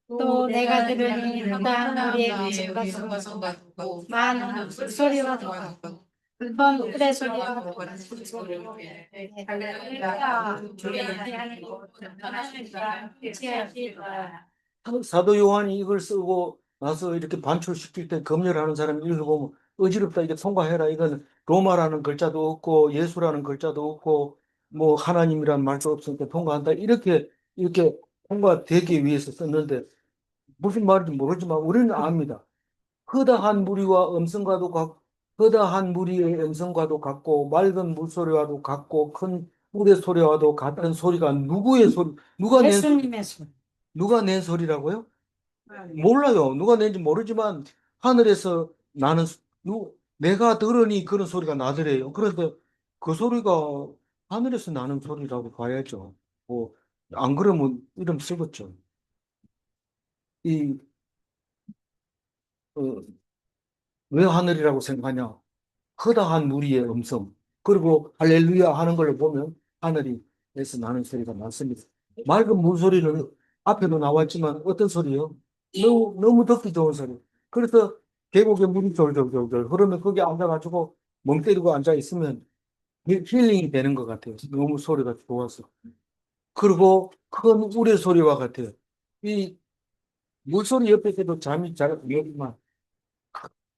또 내가 들으니 무다한 우리의 집과 성과 많은 소리와 큰 우레 소리와 소리로 할렐루야 주의 하나님 사도 요한이 이걸 쓰고 나서 이렇게 반출시킬 때 검열하는 사람이 읽어보면 어지럽다 이게 통과해라 이건 로마라는 글자도 없고 예수라는 글자도 없고 뭐 하나님이라는 말도 없으니까 통과한다 이렇게 통과되기 위해서 썼는데 무슨 말인지 모르지만 우리는 압니다. 허다한 무리와 음성과도 허다한 무리의 음성과도 같고 맑은 물소리와도 같고 큰 물의 소리와도 같은 소리가 누구의 소리? 예수님의 소리. 누가 낸 소리라고요? 몰라요. 누가 낸지 모르지만 하늘에서 나는 내가 들으니 그런 소리가 나더래요. 그런데 그 소리가 하늘에서 나는 소리라고 봐야죠. 뭐 안 그러면 이름 쓰겠죠. 이 어, 왜 하늘이라고 생각하냐? 허다한 무리의 음성. 그리고 할렐루야 하는 걸 보면 하늘에서 나는 소리가 많습니다. 맑은 물소리는 앞에도 나왔지만 어떤 소리요? 너무 듣기 좋은 소리. 그래서 계곡에 물이 졸졸졸졸 흐르면 거기 앉아가지고 멍 때리고 앉아 있으면 힐링이 되는 것 같아요. 너무 소리가 좋아서. 그리고 큰 우레 소리와 같아요. 이 물소리 옆에서도 잠이 잘 오지만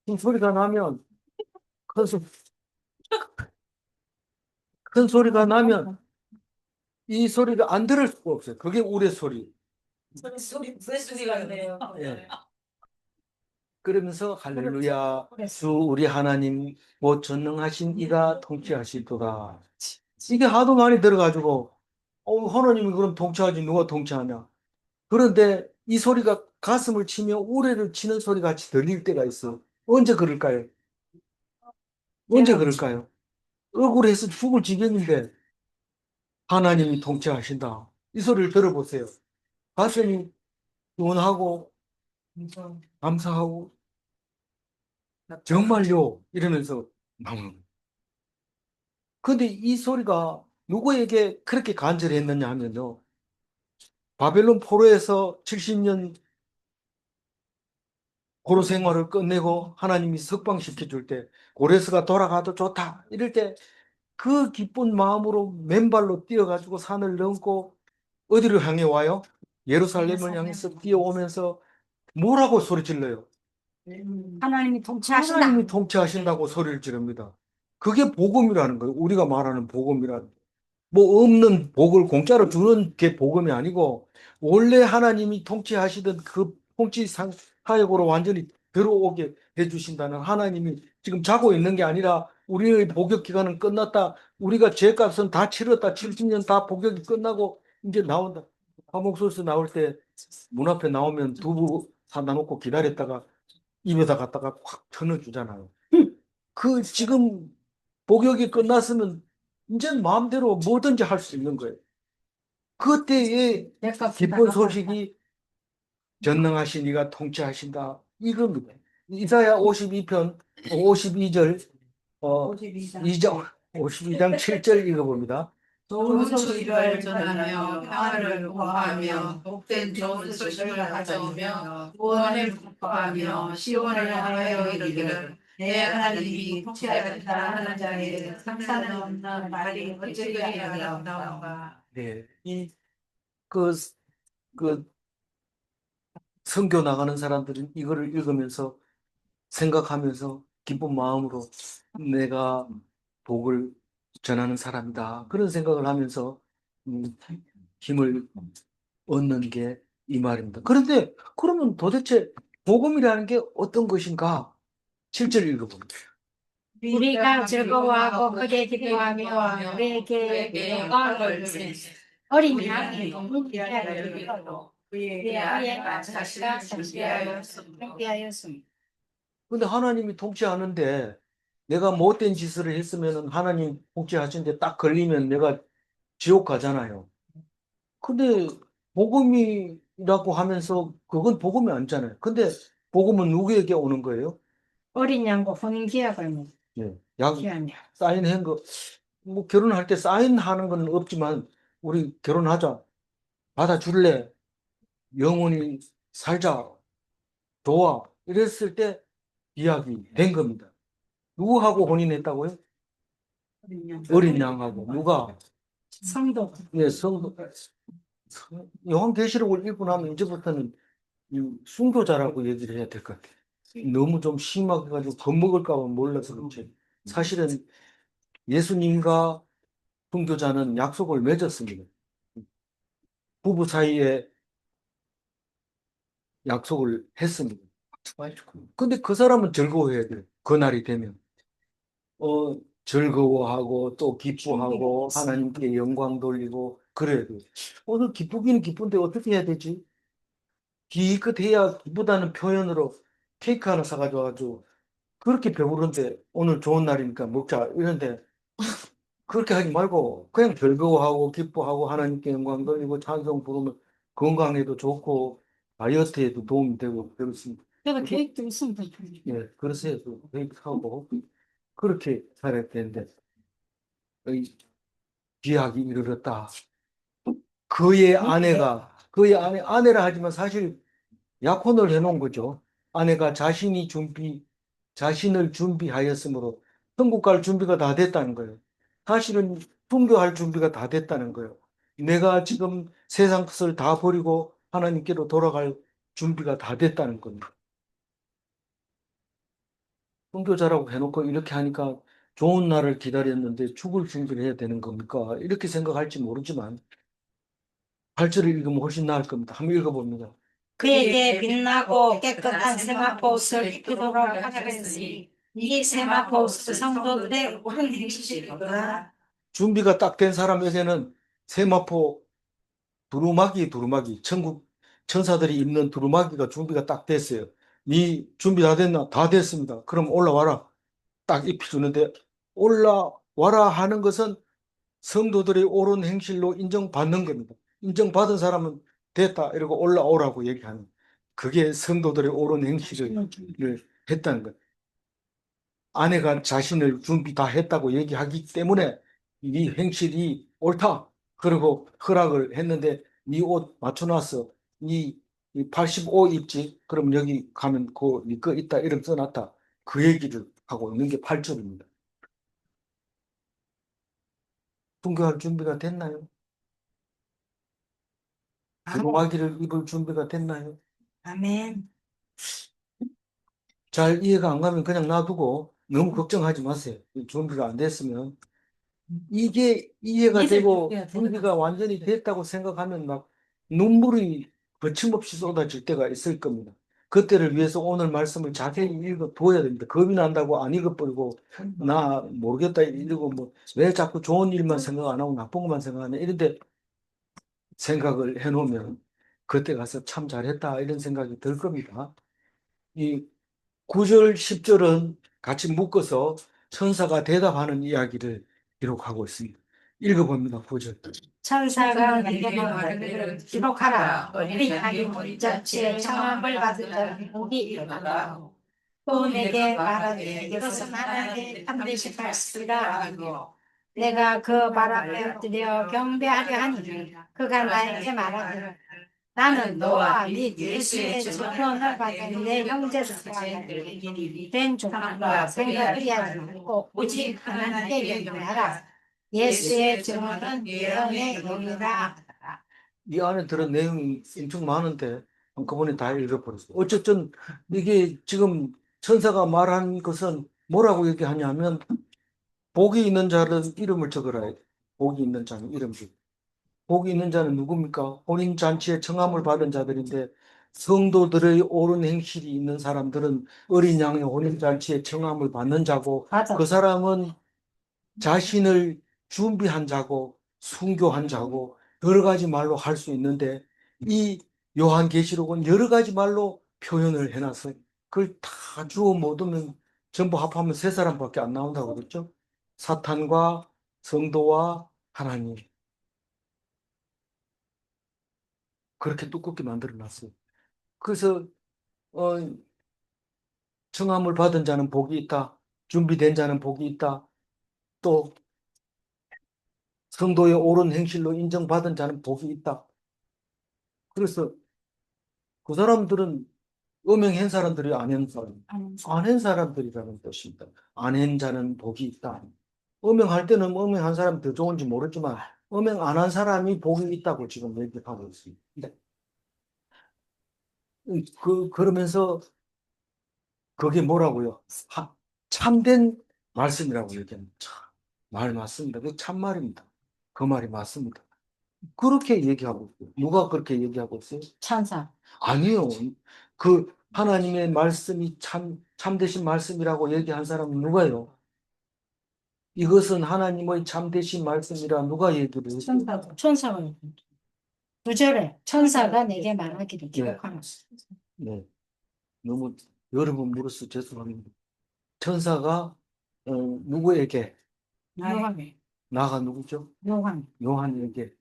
큰 소리가 나면 큰, 소, 큰 소리가 나면 이 소리를 안 들을 수가 없어요. 그게 우레 소리. 무슨 소리가 그래요? 예. 그러면서 할렐루야 주 우리 하나님 곧 전능하신 이가 통치하시도다. 이게 하도 많이 들어가지고 하나님이 그럼 통치하지 누가 통치하냐. 그런데 이 소리가 가슴을 치며 우레를 치는 소리 같이 들릴 때가 있어. 언제 그럴까요? 언제 그럴까요? 억울해서 죽을 지경인데 하나님이 통치하신다. 이 소리를 들어보세요. 가슴이 시원하고 감사하고 정말요 이러면서 나오는. 근데 이 소리가 누구에게 그렇게 간절했느냐 하면요. 바벨론 포로에서 70년 포로 생활을 끝내고 하나님이 석방시켜 줄 때 고레스가 돌아가도 좋다 이럴 때 그 기쁜 마음으로 맨발로 뛰어가지고 산을 넘고 어디로 향해 와요? 예루살렘을 향해서 뛰어오면서 뭐라고 소리 질러요? 하나님이 통치하신다. 하나님이 통치하신다고 소리를 지릅니다. 그게 복음이라는 거예요. 우리가 말하는 복음이라는. 뭐 없는 복을 공짜로 주는 게 복음이 아니고 원래 하나님이 통치하시던 그 통치 사역으로 완전히 들어오게 해주신다는 하나님이 지금 자고 있는 게 아니라 우리의 복역 기간은 끝났다. 우리가 죄값은 다 치렀다. 70년 다 복역이 끝나고 이제 나온다. 화목소에서 나올 때 문 앞에 나오면 두부 사다 놓고 기다렸다가 입에다 갖다가 확 터넣어주잖아요. 그 지금 복역이 끝났으면 이제 마음대로 뭐든지 할 수 있는 거예요. 그때의 기쁜 소식이 전능하신 이가 통치하신다. 이겁니다. 이사야 52편 52절 2장 52장 7절 읽어봅니다. 좋은 소식을 전하며 평화를 구하며 복된 좋은 소식을 가져오며 구원을 선포하며 시온을 향하여 이르기를 내 하나님이 통치하신다 하는 자에게 상상 없는 말이 어찌 아름다운가. 네, 그, 그 선교 나가는 사람들은 이거를 읽으면서 생각하면서 기쁜 마음으로 내가 복을 전하는 사람이다. 그런 생각을 하면서 음, 힘을 얻는 게 이 말입니다. 그런데 그러면 도대체 복음이라는 게 어떤 것인가? 7절 읽어봅니다. 우리가 즐거워하고 크게 기뻐하며 우리에게 영광을 주세. 어린 양이 동물이라를 이루고 그의 아이가 자신을 상대하였습니다. 근데 하나님이 통치하는데 내가 못된 짓을 했으면 하나님 통치하시는데 딱 걸리면 내가 지옥 가잖아요. 근데 복음이라고 하면서 그건 복음이 아니잖아요. 근데 복음은 누구에게 오는 거예요? 어린 양과 혼인 계약을 예. 약 기한다. 사인한 거, 뭐 결혼할 때 사인하는 건 없지만 우리 결혼하자. 받아줄래? 영원히 살자. 좋아. 이랬을 때 이야기 된 겁니다. 누구하고 혼인했다고요? 어린 양하고. 누가? 성도. 예, 성도. 요한계시록을 읽고 나면 이제부터는 이 순교자라고 얘기를 해야 될 것 같아요. 너무 좀 심하게 가지고 겁먹을까 봐 몰라서 그렇지. 사실은 예수님과 순교자는 약속을 맺었습니다. 부부 사이에 약속을 했습니다. 근데 그 사람은 즐거워해야 돼. 그날이 되면. 즐거워하고 또 기뻐하고 하나님께 영광 돌리고 그래야 돼. 오늘 기쁘기는 기쁜데 어떻게 해야 되지? 기껏해야 기쁘다는 표현으로 케이크 하나 사가지고 그렇게 배부른데 오늘 좋은 날이니까 먹자 이런데 그렇게 하지 말고 그냥 즐거워하고 기뻐하고 하나님께 영광 돌리고 찬송 부르면 건강에도 좋고 다이어트에도 도움이 되고 그렇습니다. 그래도 계획도 있으면 되죠. 예, 그러세요. 계획하고 그렇게 살아야 되는데 이 기약이 이르렀다. 그의 아내라 하지만 사실 약혼을 해놓은 거죠. 아내가 자신을 준비하였으므로 천국 갈 준비가 다 됐다는 거예요. 사실은 순교할 준비가 다 됐다는 거예요. 내가 지금 세상 것을 다 버리고 하나님께로 돌아갈 준비가 다 됐다는 겁니다. 순교자라고 해놓고 이렇게 하니까 좋은 날을 기다렸는데 죽을 준비를 해야 되는 겁니까? 이렇게 생각할지 모르지만 8절을 읽으면 훨씬 나을 겁니다. 한번 읽어봅니다. 그에게 빛나고 깨끗한 세마포옷을 입히도록 하였으니 이 세마포옷은 성도들의 옳은 행실이로다. 준비가 딱 된 사람에게는 세마포 두루마기 천국 천사들이 입는 두루마기가 준비가 딱 됐어요. 네 준비 다 됐나? 다 됐습니다. 그럼 올라와라. 딱 입혀주는데 올라와라 하는 것은 성도들의 옳은 행실로 인정받는 겁니다. 인정받은 사람은 됐다 이러고 올라오라고 얘기하는 그게 성도들의 옳은 행실을 했다는 거예요. 아내가 자신을 준비 다 했다고 얘기하기 때문에 네 행실이 옳다. 그리고 허락을 했는데 네 옷 맞춰놨어. 네85 입지. 그럼 여기 가면 네거 있다. 이름 써놨다. 그 얘기를 하고 있는 게 8절입니다. 순교할 준비가 됐나요? 두루마기를 입을 준비가 됐나요? 아멘. 잘 이해가 안 가면 그냥 놔두고 너무 걱정하지 마세요. 준비가 안 됐으면. 이게 이해가 되고 준비가 완전히 됐다고 생각하면 막 눈물이 거침없이 쏟아질 때가 있을 겁니다. 그때를 위해서 오늘 말씀을 자세히 읽어둬야 됩니다. 겁이 난다고 안 읽어버리고 나 모르겠다 이러고 뭐 왜 자꾸 좋은 일만 생각 안 하고 나쁜 것만 생각하냐 이런데 생각을 해놓으면 그때 가서 참 잘했다 이런 생각이 들 겁니다. 이 9절, 10절은 같이 묶어서 천사가 대답하는 이야기를 기록하고 있습니다. 읽어봅니다. 9절. 천사가 내게 말하기를 기록하라. 어린이 혼자치의 청함을 받은 자는 복이 일어나라. 또 내게 말하되 이것은 하나님의 반드시 발수리라 하고 내가 그 말 앞에 엎드려 경배하려 하니 그가 나에게 말하기를 나는 너와 및 예수의 증언을 받은 내 형제들과 된 조상과 생각을 하지 말고 오직 하나님께 경배하라. 예수의 증언은 예언의 의미라. 이 안에 들은 내용이 엄청 많은데 한꺼번에 다 읽어버렸어요. 어쨌든 이게 지금 천사가 말한 것은 뭐라고 얘기하냐면 복이 있는 자는 이름을 적으라. 복이 있는 자는 이름을. 복이 있는 자는 누굽니까? 혼인잔치에 청함을 받은 자들인데 성도들의 옳은 행실이 있는 사람들은 어린 양의 혼인잔치에 청함을 받는 자고 맞아. 그 사람은 자신을 준비한 자고 순교한 자고 여러 가지 말로 할 수 있는데 이 요한계시록은 여러 가지 말로 표현을 해놨어요. 그걸 다 주워 모으면 전부 합하면 세 사람밖에 안 나온다고 그랬죠. 사탄과 성도와 하나님. 그렇게 두껍게 만들어 놨어요. 그래서 어, 청함을 받은 자는 복이 있다. 준비된 자는 복이 있다. 또 성도의 옳은 행실로 인정받은 자는 복이 있다. 그래서 그 사람들은 음행한 사람들이 아닌 사람, 안한 사람들이라는 뜻입니다. 안한 자는 복이 있다. 음행할 때는 음행한 사람이 더 좋은지 모르지만 음행 안 한 사람이 복이 있다고 지금 얘기하고 있습니다. 그러면서 그게 뭐라고요? 참된 말씀이라고 얘기합니다. 말 맞습니다. 그 참말입니다. 그 말이 맞습니다. 그렇게 얘기하고 있어요. 누가 그렇게 얘기하고 있어요? 천사. 아니요. 그 하나님의 말씀이 참되신 말씀이라고 얘기한 사람은 누가요? 이것은 하나님의 참되신 말씀이라 누가 얘기를 했어요? 천사가 9절에 천사가 내게 말하기를 기록하노라. 네. 너무 여러분 물어서 죄송합니다. 천사가 누구에게? 요한에 나가 누구죠? 요한 요한에게.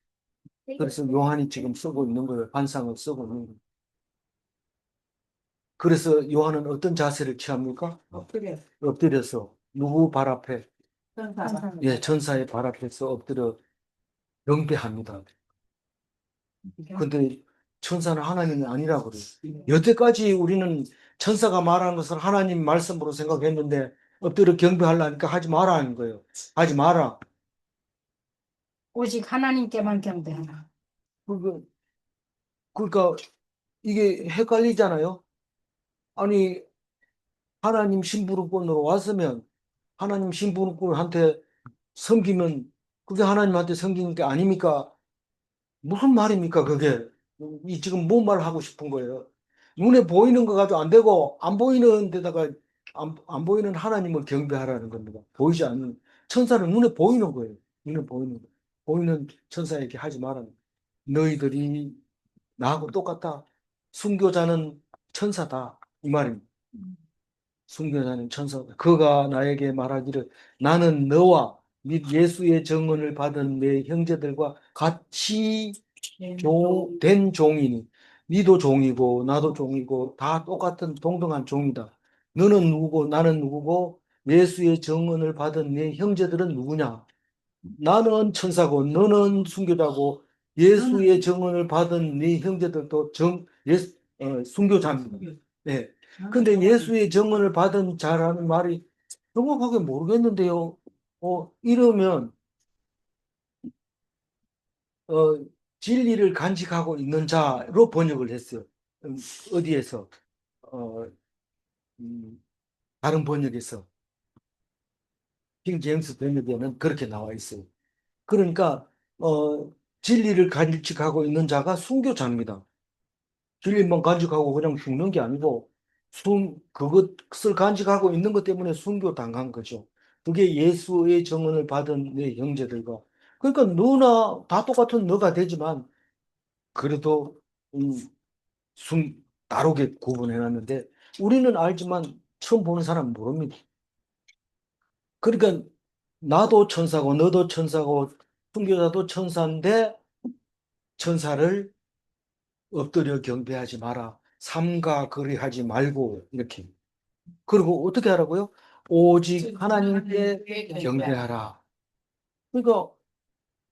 그래서 요한이 지금 쓰고 있는 거예요. 환상을 쓰고 있는 거예요. 그래서 요한은 어떤 자세를 취합니까? 엎드려서 누구 발 앞에? 천사 예, 천사의 발 앞에서 엎드려 경배합니다. 근데 천사는 하나님이 아니라고 그래요. 여태까지 우리는 천사가 말하는 것을 하나님 말씀으로 생각했는데 엎드려 경배하려니까 하지 마라 하는 거예요. 하지 마라. 오직 하나님께만 경배하라. 그러니까, 그러니까 이게 헷갈리잖아요. 아니 하나님 신부름꾼으로 왔으면 하나님 신부름꾼한테 섬기면 그게 하나님한테 섬기는 게 아닙니까? 무슨 말입니까, 그게? 이 지금 뭔 말을 하고 싶은 거예요? 눈에 보이는 거 가지고 안 되고, 안 보이는 데다가, 안 보이는 하나님을 경배하라는 겁니다. 보이지 않는, 천사는 눈에 보이는 거예요. 눈에 보이는 거. 보이는 천사에게 하지 말라. 너희들이 나하고 똑같다. 순교자는 천사다. 이 말입니다. 순교자는 천사다. 그가 나에게 말하기를 나는 너와 및 예수의 증언을 받은 내 형제들과 같이 된 종이니 니도 종이고 나도 종이고 다 똑같은 동등한 종이다. 너는 누구고 나는 누구고 예수의 증언을 받은 내 형제들은 누구냐? 나는 천사고 너는 순교자고 예수의 증언을 받은 네 형제들도 순교자입니다. 네. 근데 예수의 증언을 받은 자라는 말이 정확하게 모르겠는데요. 이러면 어, 진리를 간직하고 있는 자로 번역을 했어요. 어디에서? 어, 음, 다른 번역에서 킹 제임스 번역에는 그렇게 나와 있어요. 그러니까 진리를 간직하고 있는 자가 순교자입니다. 진리만 간직하고 그냥 죽는 게 아니고 그것을 간직하고 있는 것 때문에 순교당한 거죠. 그게 예수의 증언을 받은 내 형제들과 그러니까 너나 다 똑같은 너가 되지만 그래도 다르게 구분해놨는데 우리는 알지만 처음 보는 사람은 모릅니다. 그러니까 나도 천사고 너도 천사고 순교자도 천사인데 천사를 엎드려 경배하지 마라. 삼가 거래하지 말고 이렇게. 그리고 어떻게 하라고요? 오직 하나님께 경배하라. 그러니까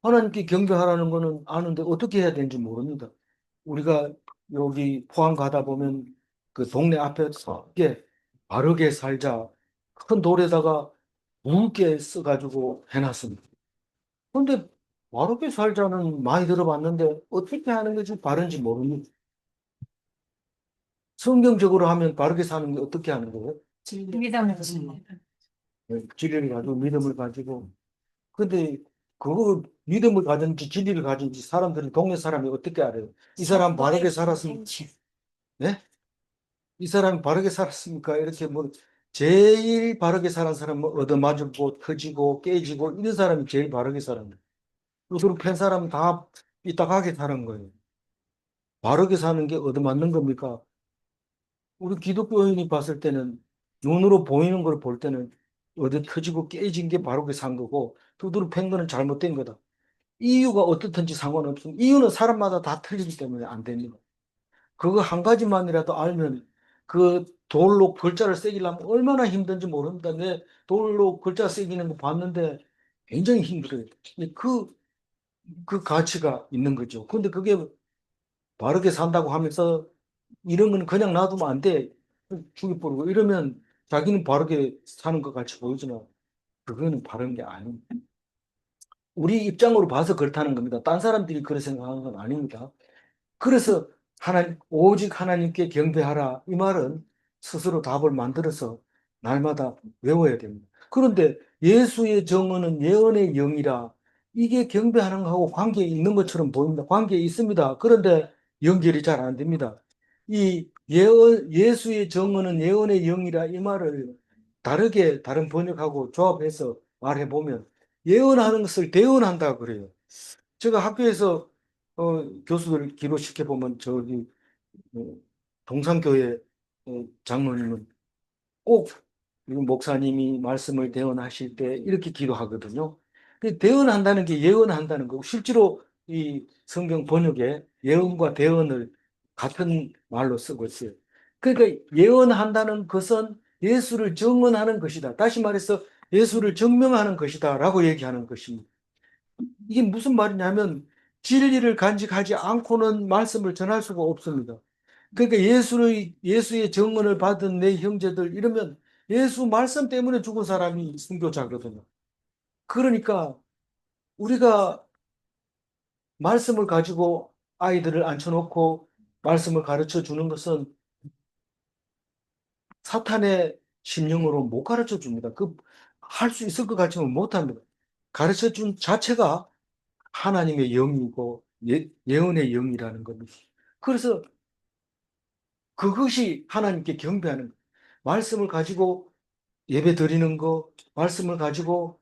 하나님께 경배하라는 거는 아는데 어떻게 해야 되는지 모릅니다. 우리가 여기 포항 가다 보면 그 동네 앞에서 이게 바르게 살자 큰 돌에다가 굵게 써가지고 해놨습니다. 근데 바르게 살자는 많이 들어봤는데 어떻게 하는 것이 바른지 모릅니다. 성경적으로 하면 바르게 사는 게 어떻게 하는 거예요? 믿음을 가지고. 진리를 가지고 믿음을 가지고. 근데 그거 믿음을 가진지 진리를 가진지 사람들이 동네 사람이 어떻게 알아요? 이 사람 바르게 살았습니까? 네? 이 사람이 바르게 살았습니까? 이렇게 뭐 제일 바르게 살은 사람은 얻어맞고 터지고 깨지고 이런 사람이 제일 바르게 살았는 그리고 팬 사람은 다 삐딱하게 사는 거예요. 바르게 사는 게 얻어맞는 겁니까? 우리 기독교인이 봤을 때는 눈으로 보이는 걸 볼 때는 어디 터지고 깨진 게 바르게 산 거고 두드러 팬 거는 잘못된 거다. 이유가 어떻든지 상관없습니다. 이유는 사람마다 다 틀리기 때문에 안 됩니다. 그거 한 가지만이라도 알면 그 돌로 글자를 새기려면 얼마나 힘든지 모릅니다. 내 돌로 글자 새기는 거 봤는데 굉장히 힘들어요. 근데 그 가치가 있는 거죠. 근데 그게 바르게 산다고 하면서 이런 건 그냥 놔두면 안 돼. 죽여버리고 이러면 자기는 바르게 사는 것 같이 보이지만 그거는 바른 게 아닙니다. 우리 입장으로 봐서 그렇다는 겁니다. 딴 사람들이 그렇게 생각하는 건 아닙니다. 그래서 오직 하나님께 경배하라. 이 말은 스스로 답을 만들어서 날마다 외워야 됩니다. 그런데 예수의 정언은 예언의 영이라 이게 경배하는 거하고 관계 있는 것처럼 보입니다. 관계 있습니다. 그런데 연결이 잘 안 됩니다. 이 예수의 정언은 예언의 영이라 이 말을 다르게 다른 번역하고 조합해서 말해보면 예언하는 것을 대언한다 그래요. 제가 학교에서 교수들 기도시켜 보면 저기 어, 동산교회 장로님은 꼭 목사님이 말씀을 대언하실 때 이렇게 기도하거든요. 대언한다는 게 예언한다는 거고 실제로 이 성경 번역에 예언과 대언을 같은 말로 쓰고 있어요. 그러니까 예언한다는 것은 예수를 증언하는 것이다. 다시 말해서 예수를 증명하는 것이다라고 얘기하는 것입니다. 이게 무슨 말이냐면 진리를 간직하지 않고는 말씀을 전할 수가 없습니다. 그러니까 예수의 증언을 받은 내 형제들 이러면 예수 말씀 때문에 죽은 사람이 순교자거든요. 그러니까 우리가 말씀을 가지고 아이들을 앉혀놓고 말씀을 가르쳐 주는 것은 사탄의 심령으로 못 가르쳐 줍니다. 할 수 있을 것 같지만 못합니다. 가르쳐 준 자체가 하나님의 영이고 예언의 영이라는 겁니다. 그래서 그것이 하나님께 경배하는 거예요. 말씀을 가지고 예배 드리는 거, 말씀을 가지고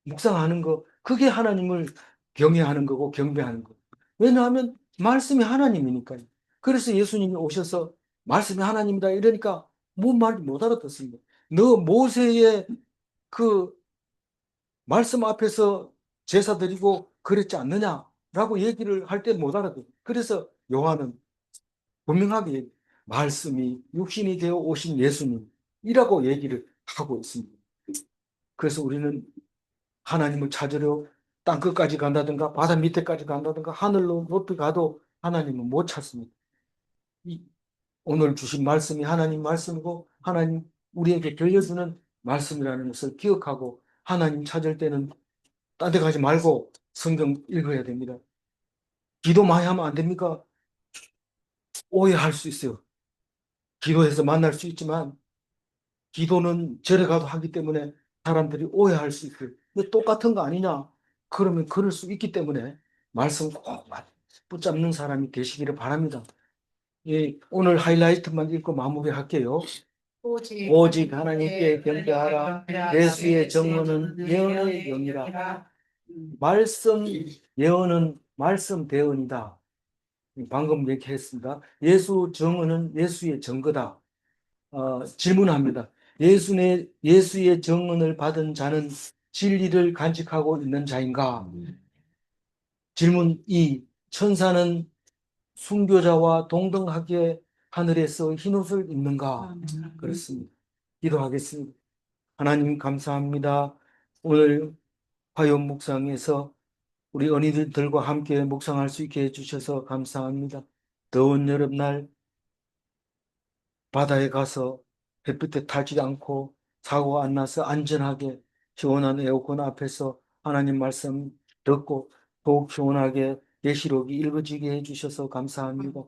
묵상하는 거, 그게 하나님을 경외하는 거고 경배하는 거. 왜냐하면 말씀이 하나님이니까요. 그래서 예수님이 오셔서 말씀이 하나님이다 이러니까 뭔 말인지 못 알아듣습니다. 너 모세의 그 말씀 앞에서 제사 드리고 그랬지 않느냐라고 얘기를 할 때 못 알아듣어요. 그래서 요한은 분명하게 말씀이 육신이 되어 오신 예수님이라고 얘기를 하고 있습니다. 그래서 우리는 하나님을 찾으려 땅끝까지 간다든가 바다 밑에까지 간다든가 하늘로 높이 가도 하나님은 못 찾습니다. 오늘 주신 말씀이 하나님 말씀이고 하나님 우리에게 들려주는 말씀이라는 것을 기억하고 하나님 찾을 때는 딴 데 가지 말고 성경 읽어야 됩니다. 기도 많이 하면 안 됩니까? 오해할 수 있어요. 기도해서 만날 수 있지만 기도는 절에 가도 하기 때문에 사람들이 오해할 수 있어요. 근데 똑같은 거 아니냐? 그러면 그럴 수 있기 때문에 말씀 꼭 붙잡는 사람이 되시기를 바랍니다. 예, 오늘 하이라이트만 읽고 마무리할게요. 오직 하나님께 경배하라. 예수의 정언은 예언의 영이라. 말씀 예언은 말씀 대언이다. 방금 얘기했습니다. 예수 정언은 예수의 증거다. 질문합니다. 예수의 정언을 받은 자는 진리를 간직하고 있는 자인가? 질문 2. 천사는 순교자와 동등하게 하늘에서 흰옷을 입는가? 그렇습니다. 기도하겠습니다. 하나님 감사합니다. 오늘 화요 묵상에서 우리 어린이들과 함께 묵상할 수 있게 해주셔서 감사합니다. 더운 여름날 바다에 가서 햇빛에 타지 않고 사고가 안 나서 안전하게 시원한 에어컨 앞에서 하나님 말씀 듣고 더욱 시원하게 계시록이 읽어지게 해주셔서 감사합니다.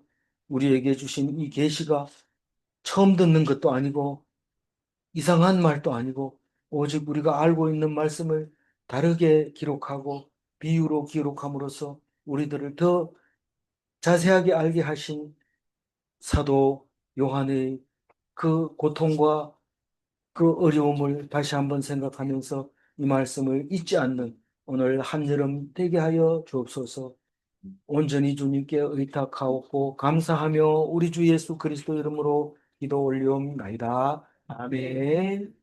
우리에게 주신 이 계시가 처음 듣는 것도 아니고 이상한 말도 아니고 오직 우리가 알고 있는 말씀을 다르게 기록하고 비유로 기록함으로써 우리들을 더 자세하게 알게 하신 사도 요한의 그 고통과 그 어려움을 다시 한번 생각하면서 이 말씀을 잊지 않는 오늘 한여름 되게 하여 주옵소서. 온전히 주님께 의탁하옵고 감사하며 우리 주 예수 그리스도 이름으로 기도 올리옵나이다. 아멘.